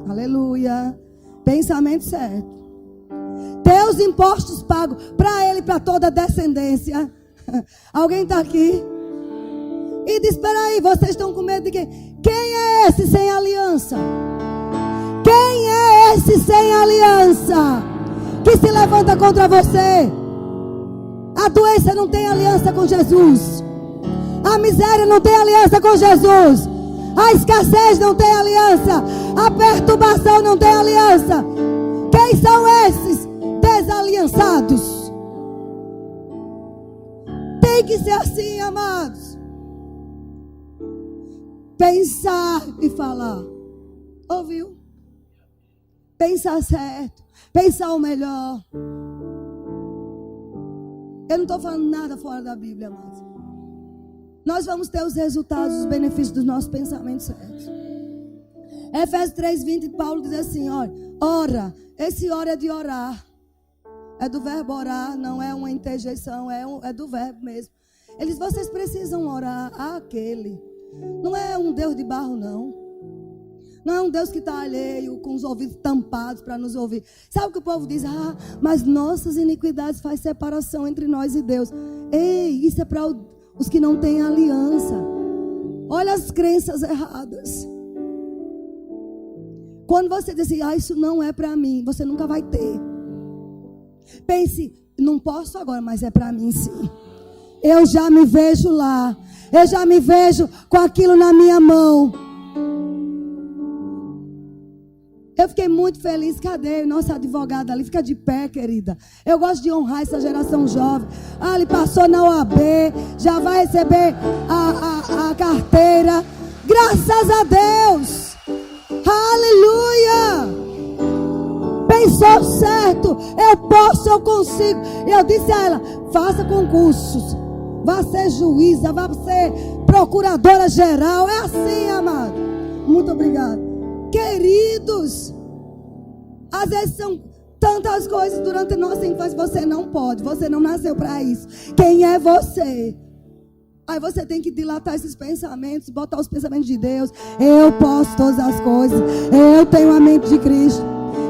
Aleluia. Pensamento certo. Ter os impostos pagos para ele e para toda a descendência. Alguém está aqui? E diz: espera aí, vocês estão com medo de quem? Quem é esse sem aliança? Quem é esse sem aliança que se levanta contra você? A doença não tem aliança com Jesus. A miséria não tem aliança com Jesus. A escassez não tem aliança. A perturbação não tem aliança. Quem são esses desaliançados? Tem que ser assim, amados. Pensar e falar. Ouviu? Pensar certo. Pensar o melhor. Eu não estou falando nada fora da Bíblia, amados. Nós vamos ter os resultados, os benefícios dos nossos pensamentos certos. Efésios 3:20, Paulo diz assim, olha, ora, esse ora é de orar. É do verbo orar, não é uma interjeição, é do verbo mesmo. Ele diz, vocês precisam orar àquele. Não é um Deus de barro, não. Não é um Deus que está alheio, com os ouvidos tampados para nos ouvir. Sabe o que o povo diz? Ah, mas nossas iniquidades faz separação entre nós e Deus. Ei, isso é para os que não têm aliança. Olha as crenças erradas. Quando você diz assim, isso não é para mim, você nunca vai ter. Pense, não posso agora, mas é para mim sim. Eu já me vejo lá. Eu já me vejo com aquilo na minha mão. Eu fiquei muito feliz. Cadê nossa advogada ali? Fica de pé, querida. Eu gosto de honrar essa geração jovem. Ele passou na OAB. Já vai receber a carteira. Graças a Deus. Aleluia. Pensou certo. Eu posso, eu consigo. Eu disse a ela, faça concursos. Vá ser juíza, vá ser procuradora geral. É assim, amado. Muito obrigado. Queridos, às vezes são tantas coisas durante a nossa infância. Você não pode, você não nasceu para isso. Quem é você? Aí você tem que dilatar esses pensamentos, botar os pensamentos de Deus. Eu posso todas as coisas. Eu tenho a mente de Cristo.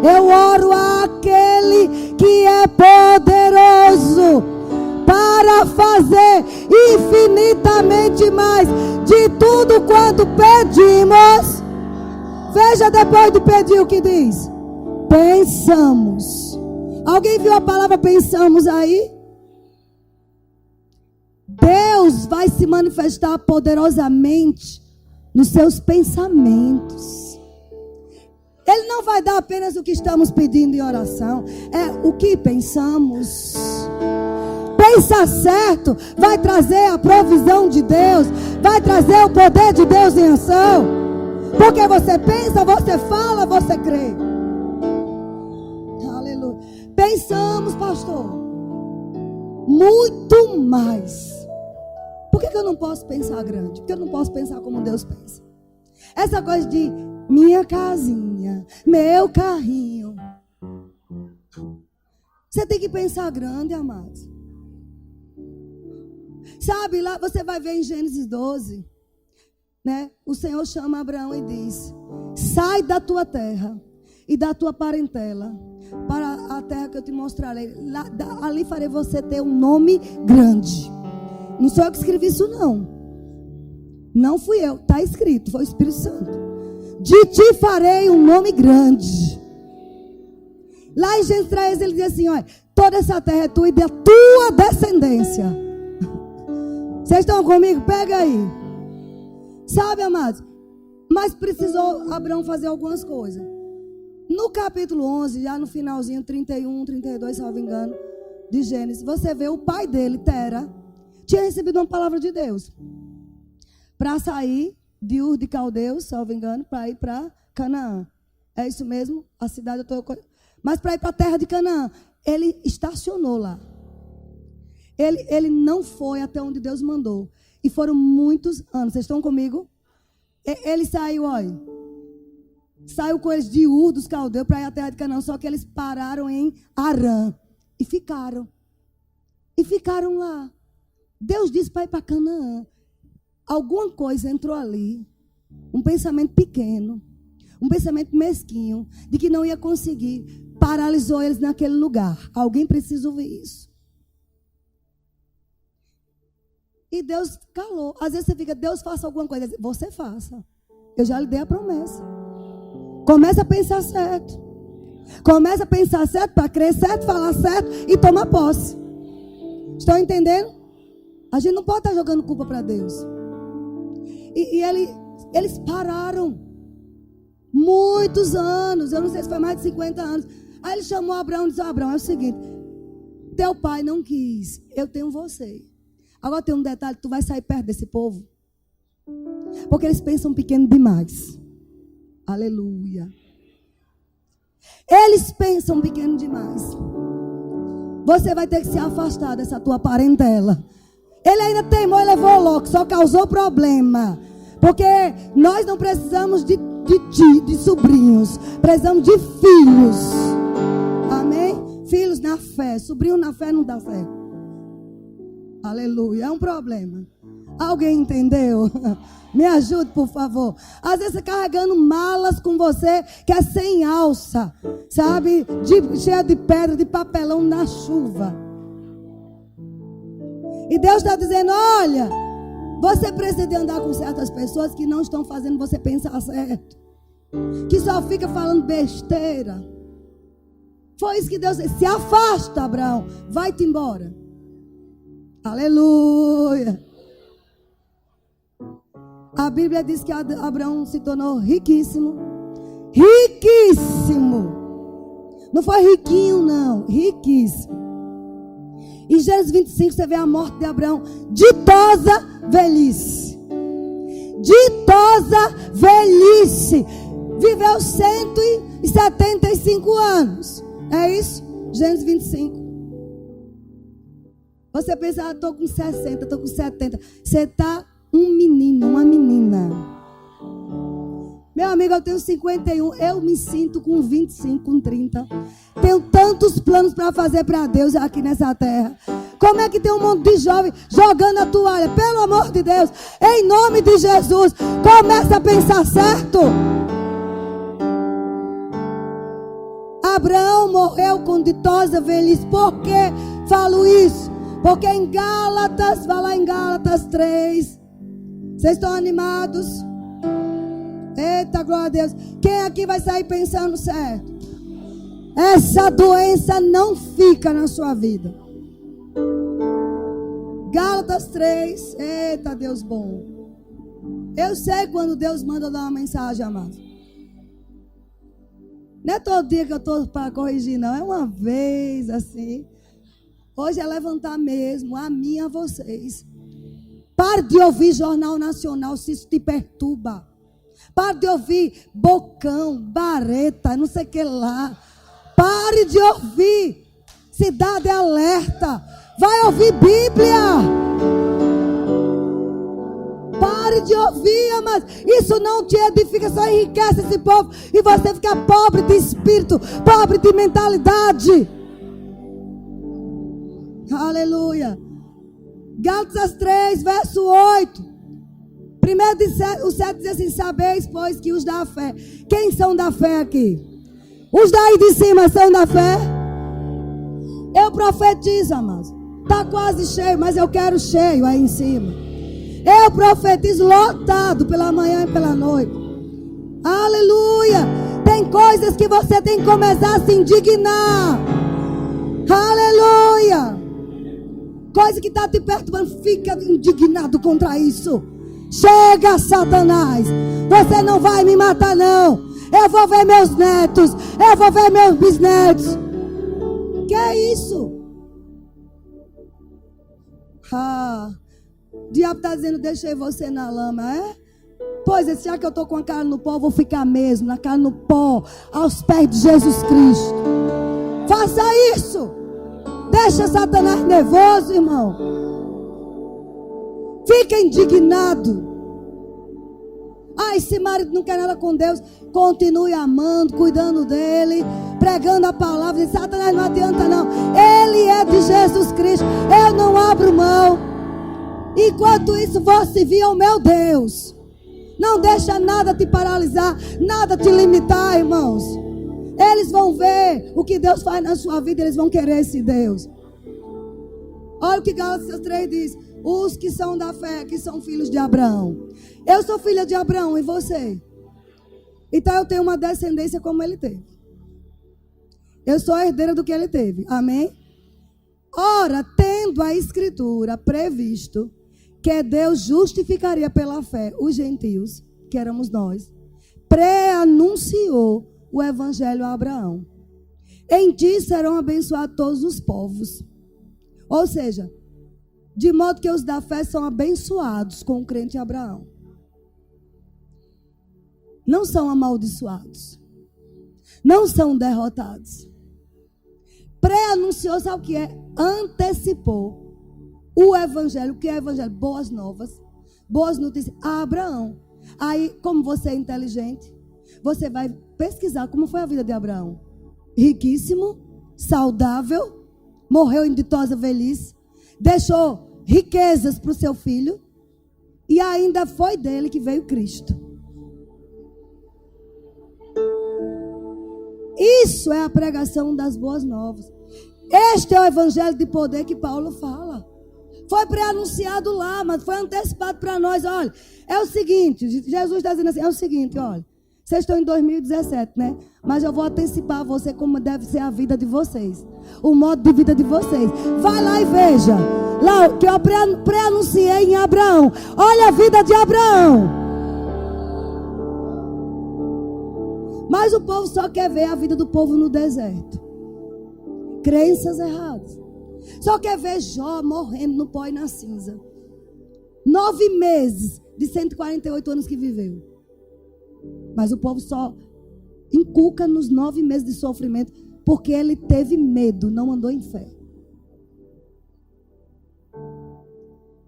Eu oro àquele que é poderoso para fazer infinitamente mais de tudo quanto pedimos. Veja depois de pedir o que diz. Pensamos. Alguém viu a palavra pensamos aí? Deus vai se manifestar poderosamente nos seus pensamentos. Ele não vai dar apenas o que estamos pedindo em oração. É o que pensamos. Pensar certo vai trazer a provisão de Deus. Vai trazer o poder de Deus em ação. Porque você pensa, você fala, você crê. Aleluia. Pensamos, pastor, muito mais. Por que eu não posso pensar grande? Porque eu não posso pensar como Deus pensa. Essa coisa de minha casinha, meu carrinho. Você tem que pensar grande, amados. Sabe, lá você vai ver em Gênesis 12. Né? O Senhor chama Abraão e diz: sai da tua terra e da tua parentela para a terra que eu te mostrarei. Ali farei você ter um nome grande. Não sou eu que escrevi isso, não. Não fui eu, está escrito, foi o Espírito Santo. De ti farei um nome grande. Lá em Gênesis 13 ele diz assim: olha, toda essa terra é tua e da tua descendência. Vocês estão comigo? Pega aí. Sabe, amados? Mas precisou Abraão fazer algumas coisas. No capítulo 11, já no finalzinho, 31, 32, salvo engano, de Gênesis, você vê o pai dele, Tera, tinha recebido uma palavra de Deus. Para sair de Ur de Caldeus, salvo engano, para ir para Canaã. É isso mesmo? A cidade eu estou... Mas para ir para a terra de Canaã, ele estacionou lá. Ele não foi até onde Deus mandou. E foram muitos anos. Vocês estão comigo? Ele saiu, olha. Saiu com eles de Ur dos Caldeus para ir à terra de Canaã. Só que eles pararam em Arã. E ficaram. E ficaram lá. Deus disse para ir para Canaã. Alguma coisa entrou ali. Um pensamento pequeno. Um pensamento mesquinho. De que não ia conseguir. Paralisou eles naquele lugar. Alguém precisa ouvir isso. E Deus calou. Às vezes você fica, Deus faça alguma coisa. Você faça. Eu já lhe dei a promessa. Começa a pensar certo. Começa a pensar certo para crer certo, falar certo e tomar posse. Estão entendendo? A gente não pode estar jogando culpa para Deus. Eles pararam. Muitos anos. Eu não sei se foi mais de 50 anos. Aí ele chamou Abraão e disse: Abraão, é o seguinte. Teu pai não quis. Eu tenho você. Agora tem um detalhe, tu vai sair perto desse povo. Porque eles pensam pequeno demais. Aleluia. Eles pensam pequeno demais. Você vai ter que se afastar dessa tua parentela. Ele ainda teimou e levou logo, só causou problema. Porque nós não precisamos de sobrinhos, precisamos de filhos. Amém? Filhos na fé, sobrinho na fé não dá certo. Aleluia, é um problema. Alguém entendeu? Me ajude, por favor. Às vezes você carregando malas com você que é sem alça, sabe? Cheia de pedra, de papelão na chuva. E Deus está dizendo, olha, você precisa de andar com certas pessoas que não estão fazendo você pensar certo. Que só fica falando besteira. Foi isso que Deus disse. Se afasta, Abraão. Vai-te embora. Aleluia. A Bíblia diz que Abraão se tornou riquíssimo. Riquíssimo. Não foi riquinho, não. Riquíssimo. Em Gênesis 25 você vê a morte de Abraão. Ditosa velhice. Ditosa velhice. Viveu 175 anos. É isso? Gênesis 25. Você pensa, estou com 60, estou com 70. Você está um menino, uma menina. Meu amigo, eu tenho 51. Eu me sinto com 25, com 30. Tenho tantos planos para fazer para Deus aqui nessa terra. Como é que tem um monte de jovem jogando a toalha? Pelo amor de Deus, em nome de Jesus, começa a pensar certo. Abraão morreu com ditosa velhice. Por que falo isso? Porque em Gálatas, vai lá em Gálatas 3. Vocês estão animados? Eita, glória a Deus. Quem aqui vai sair pensando certo? Essa doença não fica na sua vida. Gálatas 3. Eita, Deus bom. Eu sei quando Deus manda dar uma mensagem, amados. Não é todo dia que eu estou para corrigir, não. É uma vez assim. Hoje é levantar mesmo a mim e a vocês. Pare de ouvir Jornal Nacional se isso te perturba. Pare de ouvir Bocão, Bareta, não sei o que lá. Pare de ouvir Cidade Alerta. Vai ouvir Bíblia. Pare de ouvir, mas isso não te edifica, só enriquece esse povo. E você fica pobre de espírito, pobre de mentalidade. Aleluia. Gálatas 3, verso 8. Primeiro o 7 diz assim: sabeis, pois, que os da fé. Quem são da fé aqui? Os daí de cima são da fé? Eu profetizo, amados. Está quase cheio, mas eu quero cheio aí em cima. Eu profetizo lotado pela manhã e pela noite. Aleluia. Tem coisas que você tem que começar a se indignar. Aleluia. Coisa que está te perturbando, fica indignado contra isso. Chega, Satanás. Você não vai me matar, não. Eu vou ver meus netos. Eu vou ver meus bisnetos. Que é isso? O diabo está dizendo, deixei você na lama, é? Pois é, já que eu estou com a cara no pó, eu vou ficar mesmo, na cara no pó, aos pés de Jesus Cristo. Faça isso. Deixa Satanás nervoso, irmão. Fica indignado. Esse marido não quer nada com Deus. Continue amando, cuidando dele, pregando a palavra. Satanás não adianta não. Ele é de Jesus Cristo. Eu não abro mão. Enquanto isso, vou servir ao meu Deus. Não deixa nada te paralisar, nada te limitar, irmãos. Eles vão ver o que Deus faz na sua vida. Eles vão querer esse Deus. Olha o que Gálatas 3 diz. Os que são da fé, que são filhos de Abraão. Eu sou filha de Abraão, e você? Então eu tenho uma descendência como ele teve. Eu sou herdeira do que ele teve. Amém? Ora, tendo a Escritura previsto que Deus justificaria pela fé os gentios, que éramos nós, pré-anunciou o evangelho a Abraão. Em ti serão abençoados todos os povos. Ou seja, de modo que os da fé são abençoados com o crente Abraão. Não são amaldiçoados. Não são derrotados. Pré-anunciou, sabe o que é? Antecipou o evangelho. O que é evangelho? Boas novas, boas notícias a Abraão. Aí, como você é inteligente, você vai pesquisar como foi a vida de Abraão. Riquíssimo, saudável, morreu em ditosa velhice, deixou riquezas para o seu filho, e ainda foi dele que veio Cristo. Isso é a pregação das boas novas. Este é o evangelho de poder que Paulo fala. Foi pré-anunciado lá, mas foi antecipado para nós. Olha, é o seguinte, Jesus está dizendo assim, é o seguinte, olha, vocês estão em 2017, né? Mas eu vou antecipar a você como deve ser a vida de vocês. O modo de vida de vocês. Vai lá e veja. Lá que eu pré-anunciei em Abraão. Olha a vida de Abraão. Mas o povo só quer ver a vida do povo no deserto. Crenças erradas. Só quer ver Jó morrendo no pó e na cinza. 9 meses de 148 anos que viveu. Mas o povo só inculca nos 9 meses de sofrimento, porque ele teve medo, não andou em fé.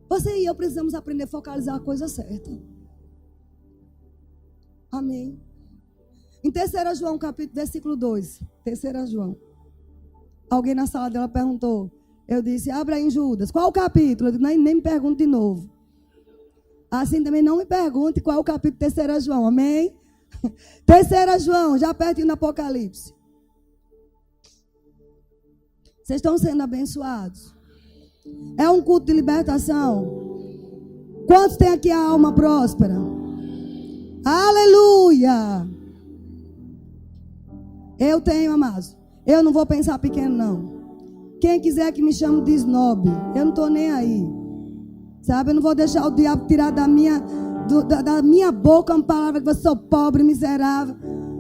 Você e eu precisamos aprender a focalizar a coisa certa. Amém. Em 3 João, versículo 2. 3 João. Alguém na sala dela perguntou. Eu disse, abra em Judas. Qual o capítulo? Eu disse, nem me pergunte de novo. Assim também não me pergunte qual é o capítulo de 3 João. Amém? 3 João, já pertinho do Apocalipse. Vocês estão sendo abençoados. É um culto de libertação. Quantos tem aqui a alma próspera? Aleluia! Eu tenho, amados. Eu não vou pensar pequeno, não. Quem quiser que me chame de snob, eu não estou nem aí. Sabe, eu não vou deixar o diabo tirar da minha boca uma palavra que eu sou pobre, miserável.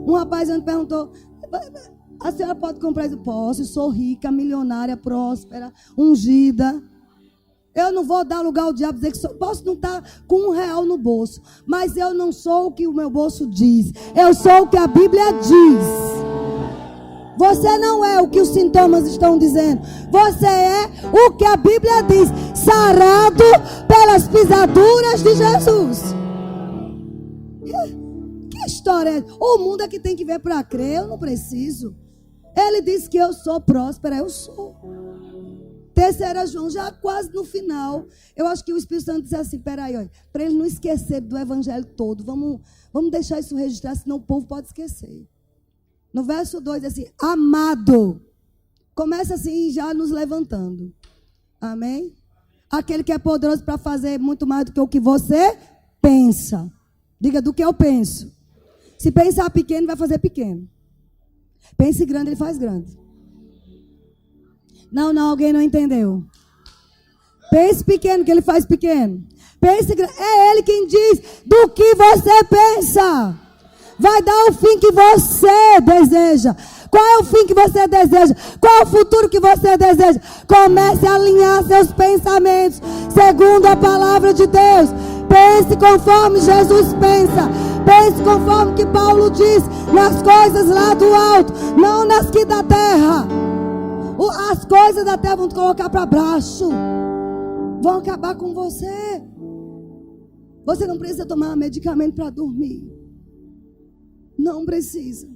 Um rapaz me perguntou, a senhora pode comprar isso? Posso, eu sou rica, milionária, próspera, ungida. Eu não vou dar lugar ao diabo dizer que sou. Posso não estar com R$1 no bolso, mas eu não sou o que o meu bolso diz. Eu sou o que a Bíblia diz. Você não é o que os sintomas estão dizendo. Você é o que a Bíblia diz. Sarado pelas pisaduras de Jesus. Que história é essa? O mundo é que tem que ver para crer. Eu não preciso. Ele disse que eu sou próspera. Eu sou. 3 João, já quase no final. Eu acho que o Espírito Santo disse assim, peraí, para ele não esquecer do evangelho todo. Vamos deixar isso registrado, senão o povo pode esquecer. No verso 2, assim, amado. Começa assim, já nos levantando. Amém? Aquele que é poderoso para fazer muito mais do que o que você pensa. Diga, do que eu penso. Se pensar pequeno, vai fazer pequeno. Pense grande, ele faz grande. Não, alguém não entendeu. Pense pequeno, que ele faz pequeno. Pense grande. É ele quem diz do que você pensa. Vai dar o fim que você deseja. Qual é o fim que você deseja? Qual é o futuro que você deseja? Comece a alinhar seus pensamentos segundo a palavra de Deus. Pense conforme Jesus pensa. Pense conforme que Paulo diz, nas coisas lá do alto, não nas que da terra. As coisas da terra vão te colocar para baixo. Vão acabar com você. Você não precisa tomar medicamento para dormir. Não precisa.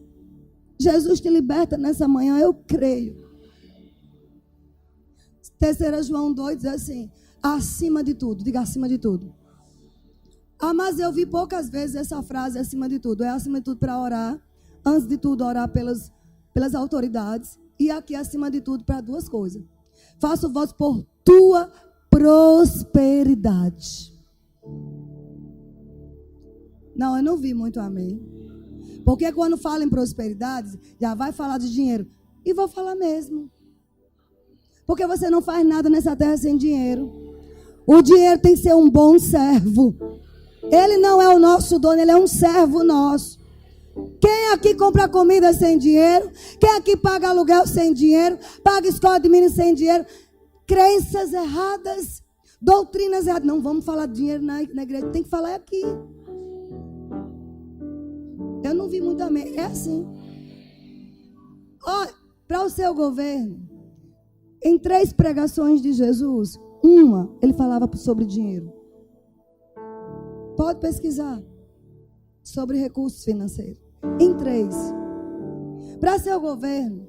Jesus te liberta nessa manhã, eu creio. 3 João 2 diz assim, acima de tudo. Diga acima de tudo. Ah, mas eu vi poucas vezes essa frase acima de tudo. É acima de tudo para orar. Antes de tudo, orar pelas autoridades. E aqui acima de tudo para 2 coisas. Faço votos por tua prosperidade. Não, eu não vi muito amém. Porque quando fala em prosperidade, já vai falar de dinheiro. E vou falar mesmo. Porque você não faz nada nessa terra sem dinheiro. O dinheiro tem que ser um bom servo. Ele não é o nosso dono, ele é um servo nosso. Quem aqui compra comida sem dinheiro? Quem aqui paga aluguel sem dinheiro? Paga escola de menino sem dinheiro? Crenças erradas, doutrinas erradas. Não vamos falar de dinheiro na igreja, tem que falar aqui. Eu não vi muito amém. É assim. Ó, Para o seu governo, em 3 pregações de Jesus, uma, ele falava sobre dinheiro. Pode pesquisar sobre recursos financeiros. Em 3. Para seu governo,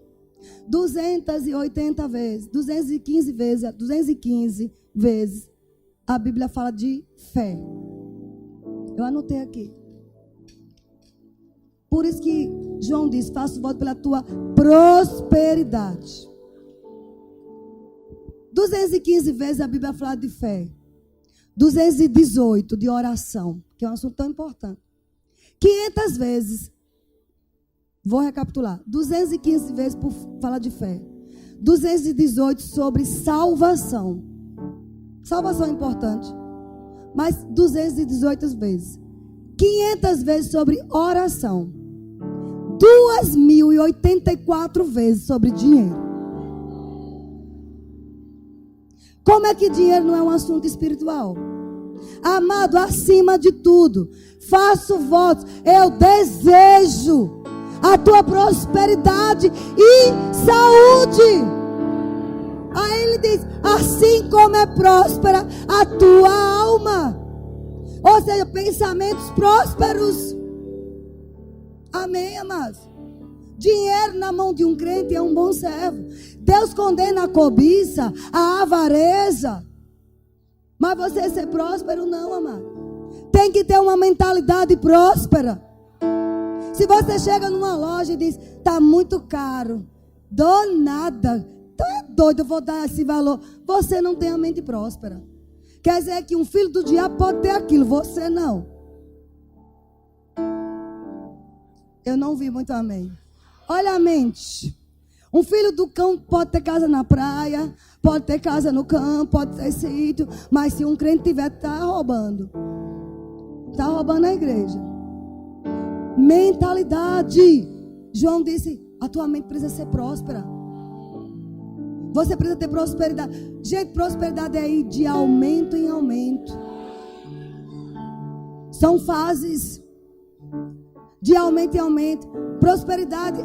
280 vezes, 215 vezes, a Bíblia fala de fé. Eu anotei aqui. Por isso que João diz, faço voto pela tua prosperidade. 215 vezes a Bíblia fala de fé. 218 de oração, que é um assunto tão importante. 500 vezes, vou recapitular, 215 vezes por falar de fé. 218 sobre salvação. Salvação é importante, mas 218 vezes. 500 vezes sobre oração. 2.084 vezes sobre dinheiro. Como é que dinheiro não é um assunto espiritual? Amado, acima de tudo, faço votos, eu desejo a tua prosperidade e saúde. Aí ele diz, assim como é próspera a tua alma. Ou seja, pensamentos prósperos. Amém, amados? Dinheiro na mão de um crente é um bom servo. Deus condena a cobiça, a avareza. Mas você ser próspero, não, amado. Tem que ter uma mentalidade próspera. Se você chega numa loja e diz, está muito caro, dou nada, tá doido, eu vou dar esse valor. Você não tem a mente próspera. Quer dizer que um filho do diabo pode ter aquilo, você não. Eu não vi muito amém. Olha a mente. Um filho do cão pode ter casa na praia, pode ter casa no campo, pode ter sítio, mas se um crente tiver, está roubando. Está roubando a igreja. Mentalidade. João disse, a tua mente precisa ser próspera. Você precisa ter prosperidade. Gente, prosperidade é ir de aumento em aumento. São fases de aumento em aumento. Prosperidade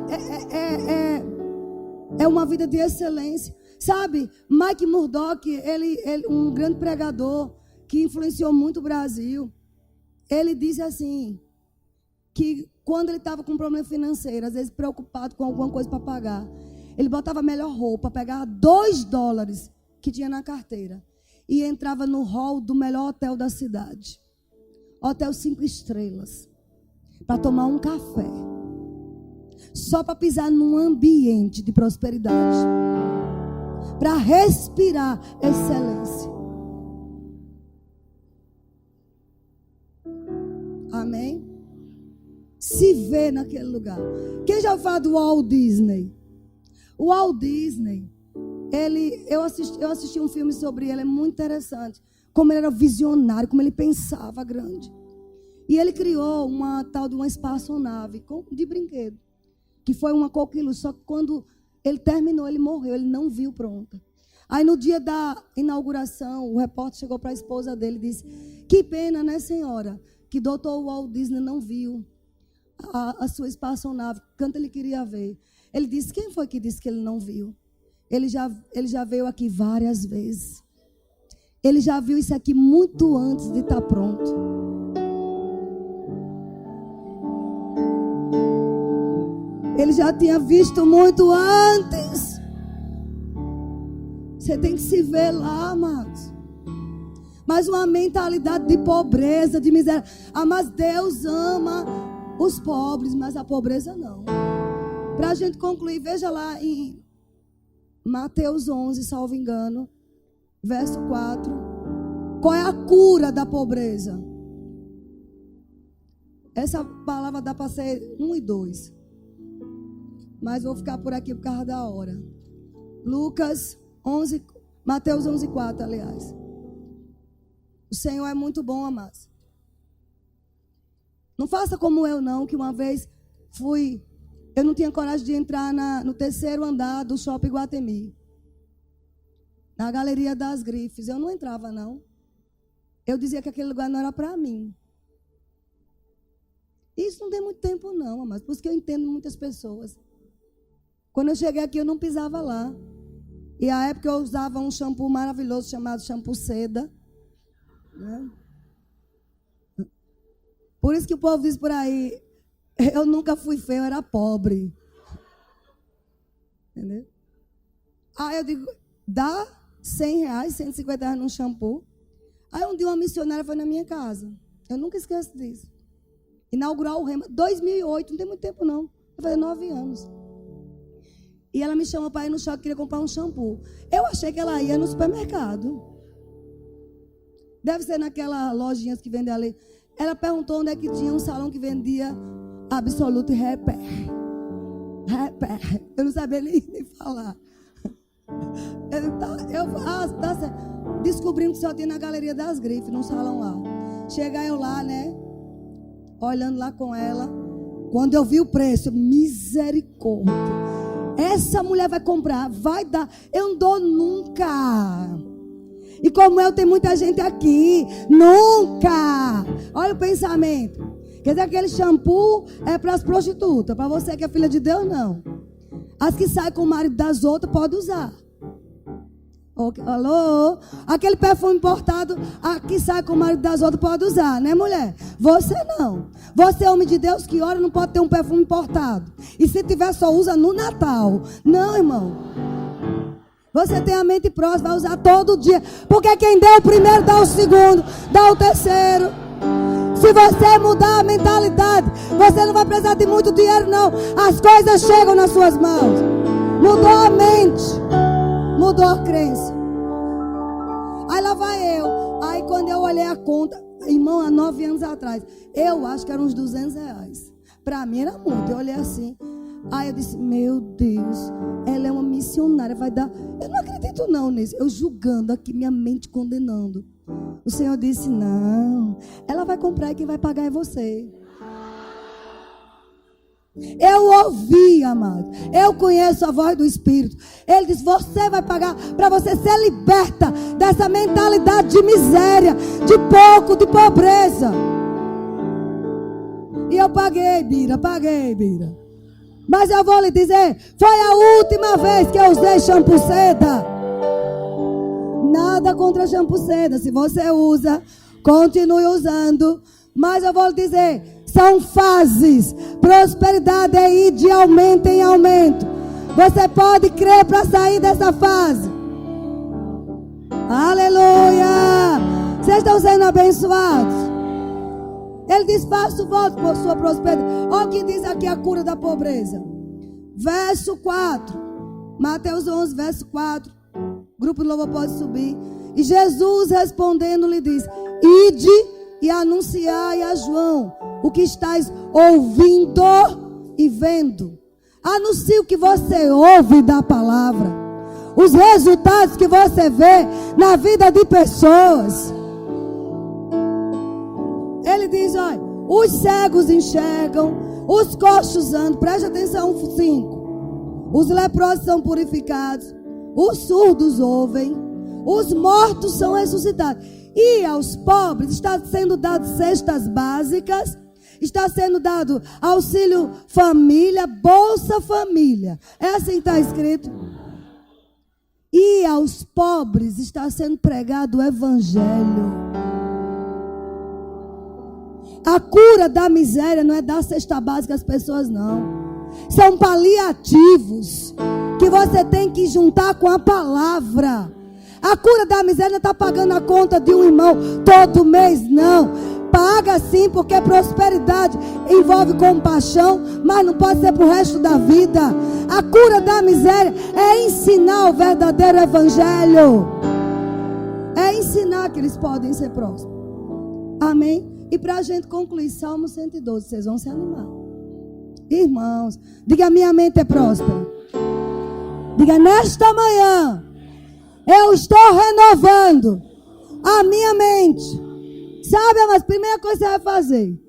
é uma vida de excelência. Sabe, Mike Murdock, ele um grande pregador que influenciou muito o Brasil. Ele disse assim, que quando ele estava com um problema financeiro, às vezes preocupado com alguma coisa para pagar, ele botava a melhor roupa, pegava $2 que tinha na carteira e entrava no hall do melhor hotel da cidade. Hotel 5 estrelas. Para tomar um café. Só para pisar num ambiente de prosperidade. Para respirar excelência. Amém? Se vê naquele lugar. Quem já fala do Walt Disney? O Walt Disney, eu assisti um filme sobre ele, é muito interessante. Como ele era visionário, como ele pensava grande. E ele criou uma tal de uma espaçonave de brinquedo. Que foi uma coquiluz, só que quando ele terminou, ele morreu, ele não viu pronta. Aí no dia da inauguração, o repórter chegou para a esposa dele e disse, que pena, né, senhora, que Dr. Walt Disney não viu a sua espaçonave, quanto ele queria ver. Ele disse, quem foi que disse que ele não viu? Ele já veio aqui várias vezes. Ele já viu isso aqui muito antes de estar pronto. Ele já tinha visto muito antes. Você tem que se ver lá, amados. Mas uma mentalidade de pobreza, de miséria. Ah, mas Deus ama os pobres, mas a pobreza não. Para a gente concluir, veja lá em Mateus 11, salvo engano, verso 4. Qual é a cura da pobreza? Essa palavra dá para ser 1 e 2. Mas vou ficar por aqui por causa da hora. Mateus 11, 4, aliás. O Senhor é muito bom, amados. Não faça como eu não, que uma vez eu não tinha coragem de entrar no 3º andar do Shopping Iguatemi. Na Galeria das Grifes. Eu não entrava, não. Eu dizia que aquele lugar não era para mim. Isso não tem muito tempo, não, mas por isso que eu entendo muitas pessoas. Quando eu cheguei aqui, eu não pisava lá. E a época eu usava um shampoo maravilhoso chamado shampoo seda. Né? Por isso que o povo diz por aí, eu nunca fui feio, eu era pobre. Entendeu? Aí eu digo, dá R$100, R$150 num shampoo. Aí um dia uma missionária foi na minha casa. Eu nunca esqueço disso. Inaugurar o Rema, 2008, não tem muito tempo não. Eu falei 9 anos. E ela me chamou para ir no shopping, queria comprar um shampoo. Eu achei que ela ia no supermercado. Deve ser naquela lojinha que vende ali. Ela perguntou onde é que tinha um salão que vendia Absolute Repair. Repair. Eu não sabia nem falar. Tá certo. Descobrimos que só tinha na Galeria das Grifes, num salão lá. Chegar eu lá, né? Olhando lá com ela. Quando eu vi o preço, misericórdia. Essa mulher vai comprar, vai dar. Eu não dou nunca. E como eu, tem muita gente aqui. Nunca. Olha o pensamento. Quer dizer, aquele shampoo é para as prostitutas. Para você que é filha de Deus, não. As que saem com o marido das outras, pode usar. Alô? Aquele perfume importado, a que sai com o marido das outras, pode usar, né, mulher? Você não. Você é homem de Deus que ora, não pode ter um perfume importado. E se tiver, só usa no Natal. Não, irmão. Você tem a mente próxima, vai usar todo dia. Porque quem deu o primeiro, dá o segundo, dá o terceiro. Se você mudar a mentalidade, você não vai precisar de muito dinheiro, não. As coisas chegam nas suas mãos. Mudou a mente. Mudou a crença. Aí lá vai eu. Aí quando eu olhei a conta, irmão, há 9 anos atrás, eu acho que eram uns R$200. Para mim era muito. Eu olhei assim. Aí eu disse, meu Deus, ela é uma missionária, vai dar. Eu não acredito não nisso. Eu julgando aqui, minha mente condenando. O Senhor disse, não, ela vai comprar e quem vai pagar é você. Eu ouvi, amado. Eu conheço a voz do Espírito. Ele diz, você vai pagar para você ser liberta dessa mentalidade de miséria, de pouco, de pobreza. E eu paguei, Bira. Mas eu vou lhe dizer, foi a última vez que eu usei shampoo seda. Nada contra shampoo seda. Se você usa, continue usando. Mas eu vou lhe dizer, são fases. Prosperidade é ir de aumento em aumento. Você pode crer para sair dessa fase. Aleluia! Vocês estão sendo abençoados. Ele diz, faça o voto por sua prosperidade. Olha o que diz aqui a cura da pobreza. Verso 4. Mateus 11, verso 4. Grupo de louvor pode subir. E Jesus respondendo lhe diz, ide e anunciai a João o que estáis ouvindo e vendo. Anuncie o que você ouve da palavra. Os resultados que você vê na vida de pessoas. Ele diz, olha, os cegos enxergam, os coxos andam. Preste atenção, 5. Os leprosos são purificados, os surdos ouvem, os mortos são ressuscitados. E aos pobres está sendo dado cestas básicas, está sendo dado auxílio família, bolsa família. É assim que está escrito. E aos pobres está sendo pregado o evangelho. A cura da miséria não é dar cesta básica às pessoas, não. São paliativos que você tem que juntar com a palavra. A cura da miséria não está pagando a conta de um irmão todo mês, não. Paga sim, porque prosperidade envolve compaixão, mas não pode ser para o resto da vida. A cura da miséria é ensinar o verdadeiro evangelho. É ensinar que eles podem ser próximos. Amém? E para a gente concluir, Salmo 112, vocês vão se animar. Irmãos, diga, minha mente é próspera. Diga, nesta manhã, eu estou renovando a minha mente. Sabe, mas a primeira coisa que você vai fazer,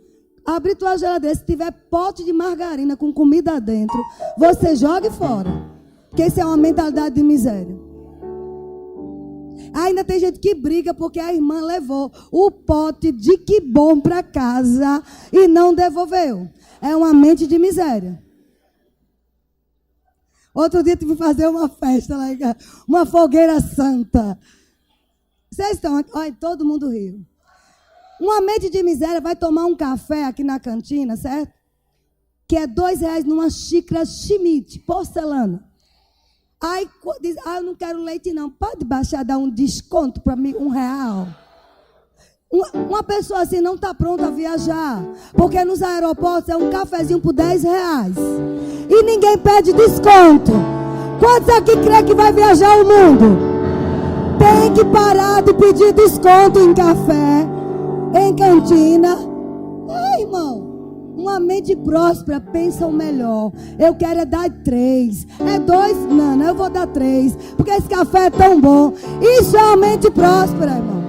abrir tua geladeira, se tiver pote de margarina com comida dentro, você jogue fora. Porque isso é uma mentalidade de miséria. Ainda tem gente que briga porque a irmã levou o pote de que bom para casa e não devolveu. É uma mente de miséria. Outro dia tive que fazer uma festa lá em casa, uma fogueira santa. Vocês estão aqui, olha, todo mundo riu. Uma mente de miséria vai tomar um café aqui na cantina, certo? Que é R$2 numa xícara Schmidt, porcelana. Aí diz, eu não quero leite não. Pode baixar, dar um desconto para mim, R$1. Uma pessoa assim não está pronta a viajar. Porque nos aeroportos é um cafezinho por R$10. E ninguém pede desconto. Quantos aqui crê que vai viajar o mundo? Tem que parar de pedir desconto em café, em cantina. Irmão, uma mente próspera pensa o melhor. Eu quero é dar 3. É 2? Não, eu vou dar 3. Porque esse café é tão bom. Isso é uma mente próspera, irmão.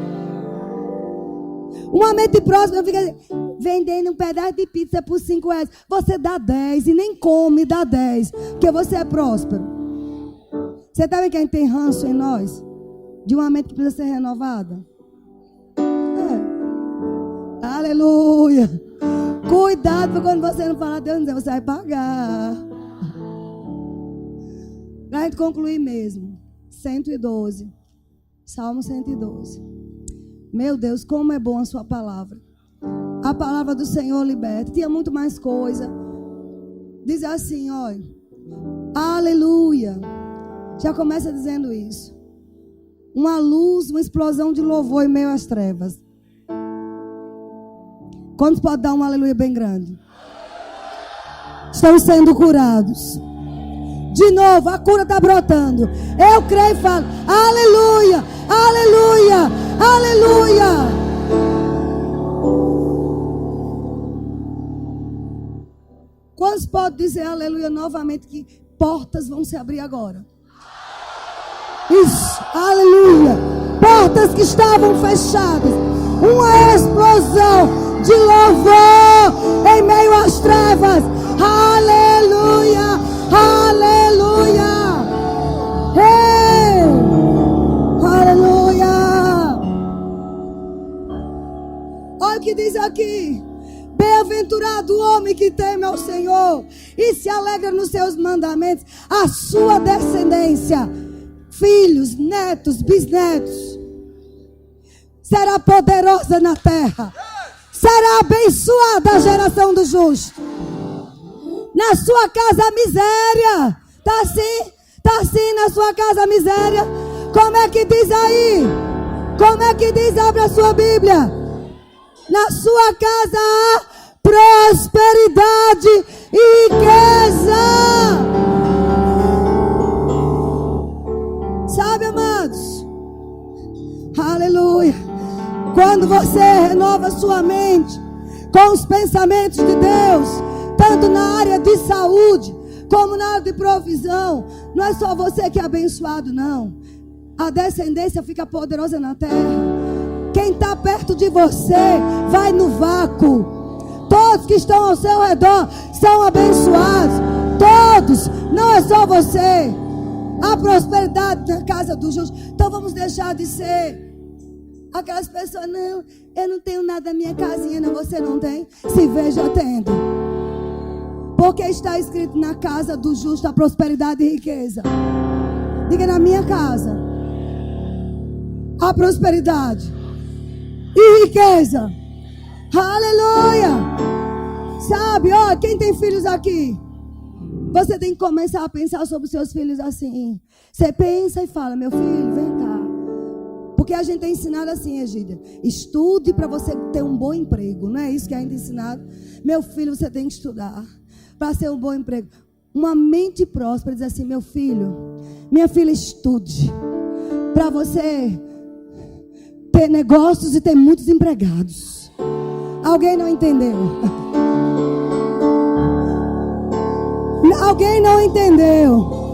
Uma mente próspera fica vendendo um pedaço de pizza por R$5. Você dá 10 e nem come, dá 10. Porque você é próspero. Você está vendo quem tem ranço em nós? De uma mente que precisa ser renovada? Aleluia. Cuidado para quando você não falar Deus, você vai pagar. Para a gente concluir mesmo. 112. Salmo 112. Meu Deus, como é bom a sua palavra. A palavra do Senhor liberta. Tinha muito mais coisa. Diz assim, olha. Aleluia. Já começa dizendo isso. Uma luz, uma explosão de louvor em meio às trevas. Quantos podem dar um aleluia bem grande? Estão sendo curados. De novo, a cura está brotando. Eu creio e falo, aleluia, aleluia, aleluia. Quantos podem dizer aleluia novamente que portas vão se abrir agora? Isso, aleluia. Portas que estavam fechadas. Uma explosão de louvor em meio às trevas. Aleluia, aleluia. Hey, aleluia. Olha o que diz aqui. Bem-aventurado o homem que teme ao Senhor e se alegra nos seus mandamentos. A sua descendência, filhos, netos, bisnetos, será poderosa na terra. Será abençoada a geração do justo. Na sua casa a miséria. Está assim? Está assim na sua casa a miséria? Como é que diz aí? Como é que diz? Abre a sua Bíblia. Na sua casa há prosperidade e riqueza. Sabe, amados? Aleluia. Quando você renova sua mente com os pensamentos de Deus, tanto na área de saúde como na área de provisão, não é só você que é abençoado, não. A descendência fica poderosa na terra. Quem está perto de você vai no vácuo. Todos que estão ao seu redor são abençoados. Todos, não é só você. A prosperidade na casa do justo. Então vamos deixar de ser aquelas pessoas, não, eu não tenho nada na minha casinha, não, você não tem? Se veja tendo. Porque está escrito na casa do justo a prosperidade e riqueza. Diga, na minha casa a prosperidade e riqueza. Aleluia. Sabe, ó, quem tem filhos aqui, você tem que começar a pensar sobre os seus filhos assim. Você pensa e fala, meu filho, vem cá. Porque a gente é ensinado assim, Egídia. Estude para você ter um bom emprego. Não é isso que a gente é ensinado? Meu filho, você tem que estudar para ser um bom emprego. Uma mente próspera diz assim, meu filho, minha filha, estude para você ter negócios e ter muitos empregados. Alguém não entendeu? Alguém não entendeu?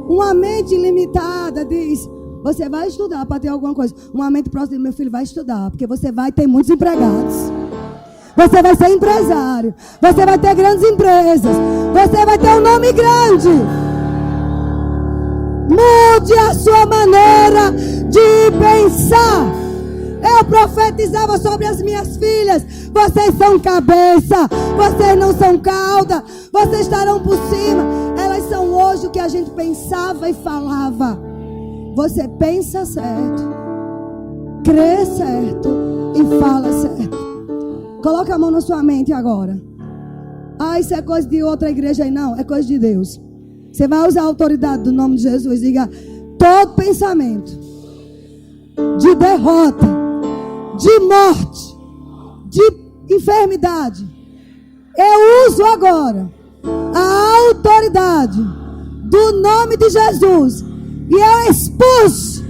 Uma mente limitada diz, você vai estudar para ter alguma coisa. Uma mente próxima, meu filho, vai estudar, porque você vai ter muitos empregados. Você vai ser empresário. Você vai ter grandes empresas. Você vai ter um nome grande. Mude a sua maneira de pensar. Eu profetizava sobre as minhas filhas: vocês são cabeça, vocês não são cauda, vocês estarão por cima. Elas são hoje o que a gente pensava e falava. Você pensa certo, crê certo e fala certo. Coloca a mão na sua mente agora. Isso é coisa de outra igreja aí. Não, é coisa de Deus. Você vai usar a autoridade do nome de Jesus. Diga: todo pensamento de derrota, de morte, de enfermidade, eu uso agora a autoridade do nome de Jesus e eu expulso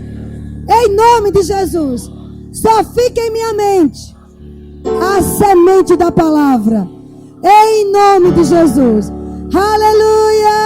em nome de Jesus. Só fica em minha mente a semente da palavra, em nome de Jesus. Aleluia!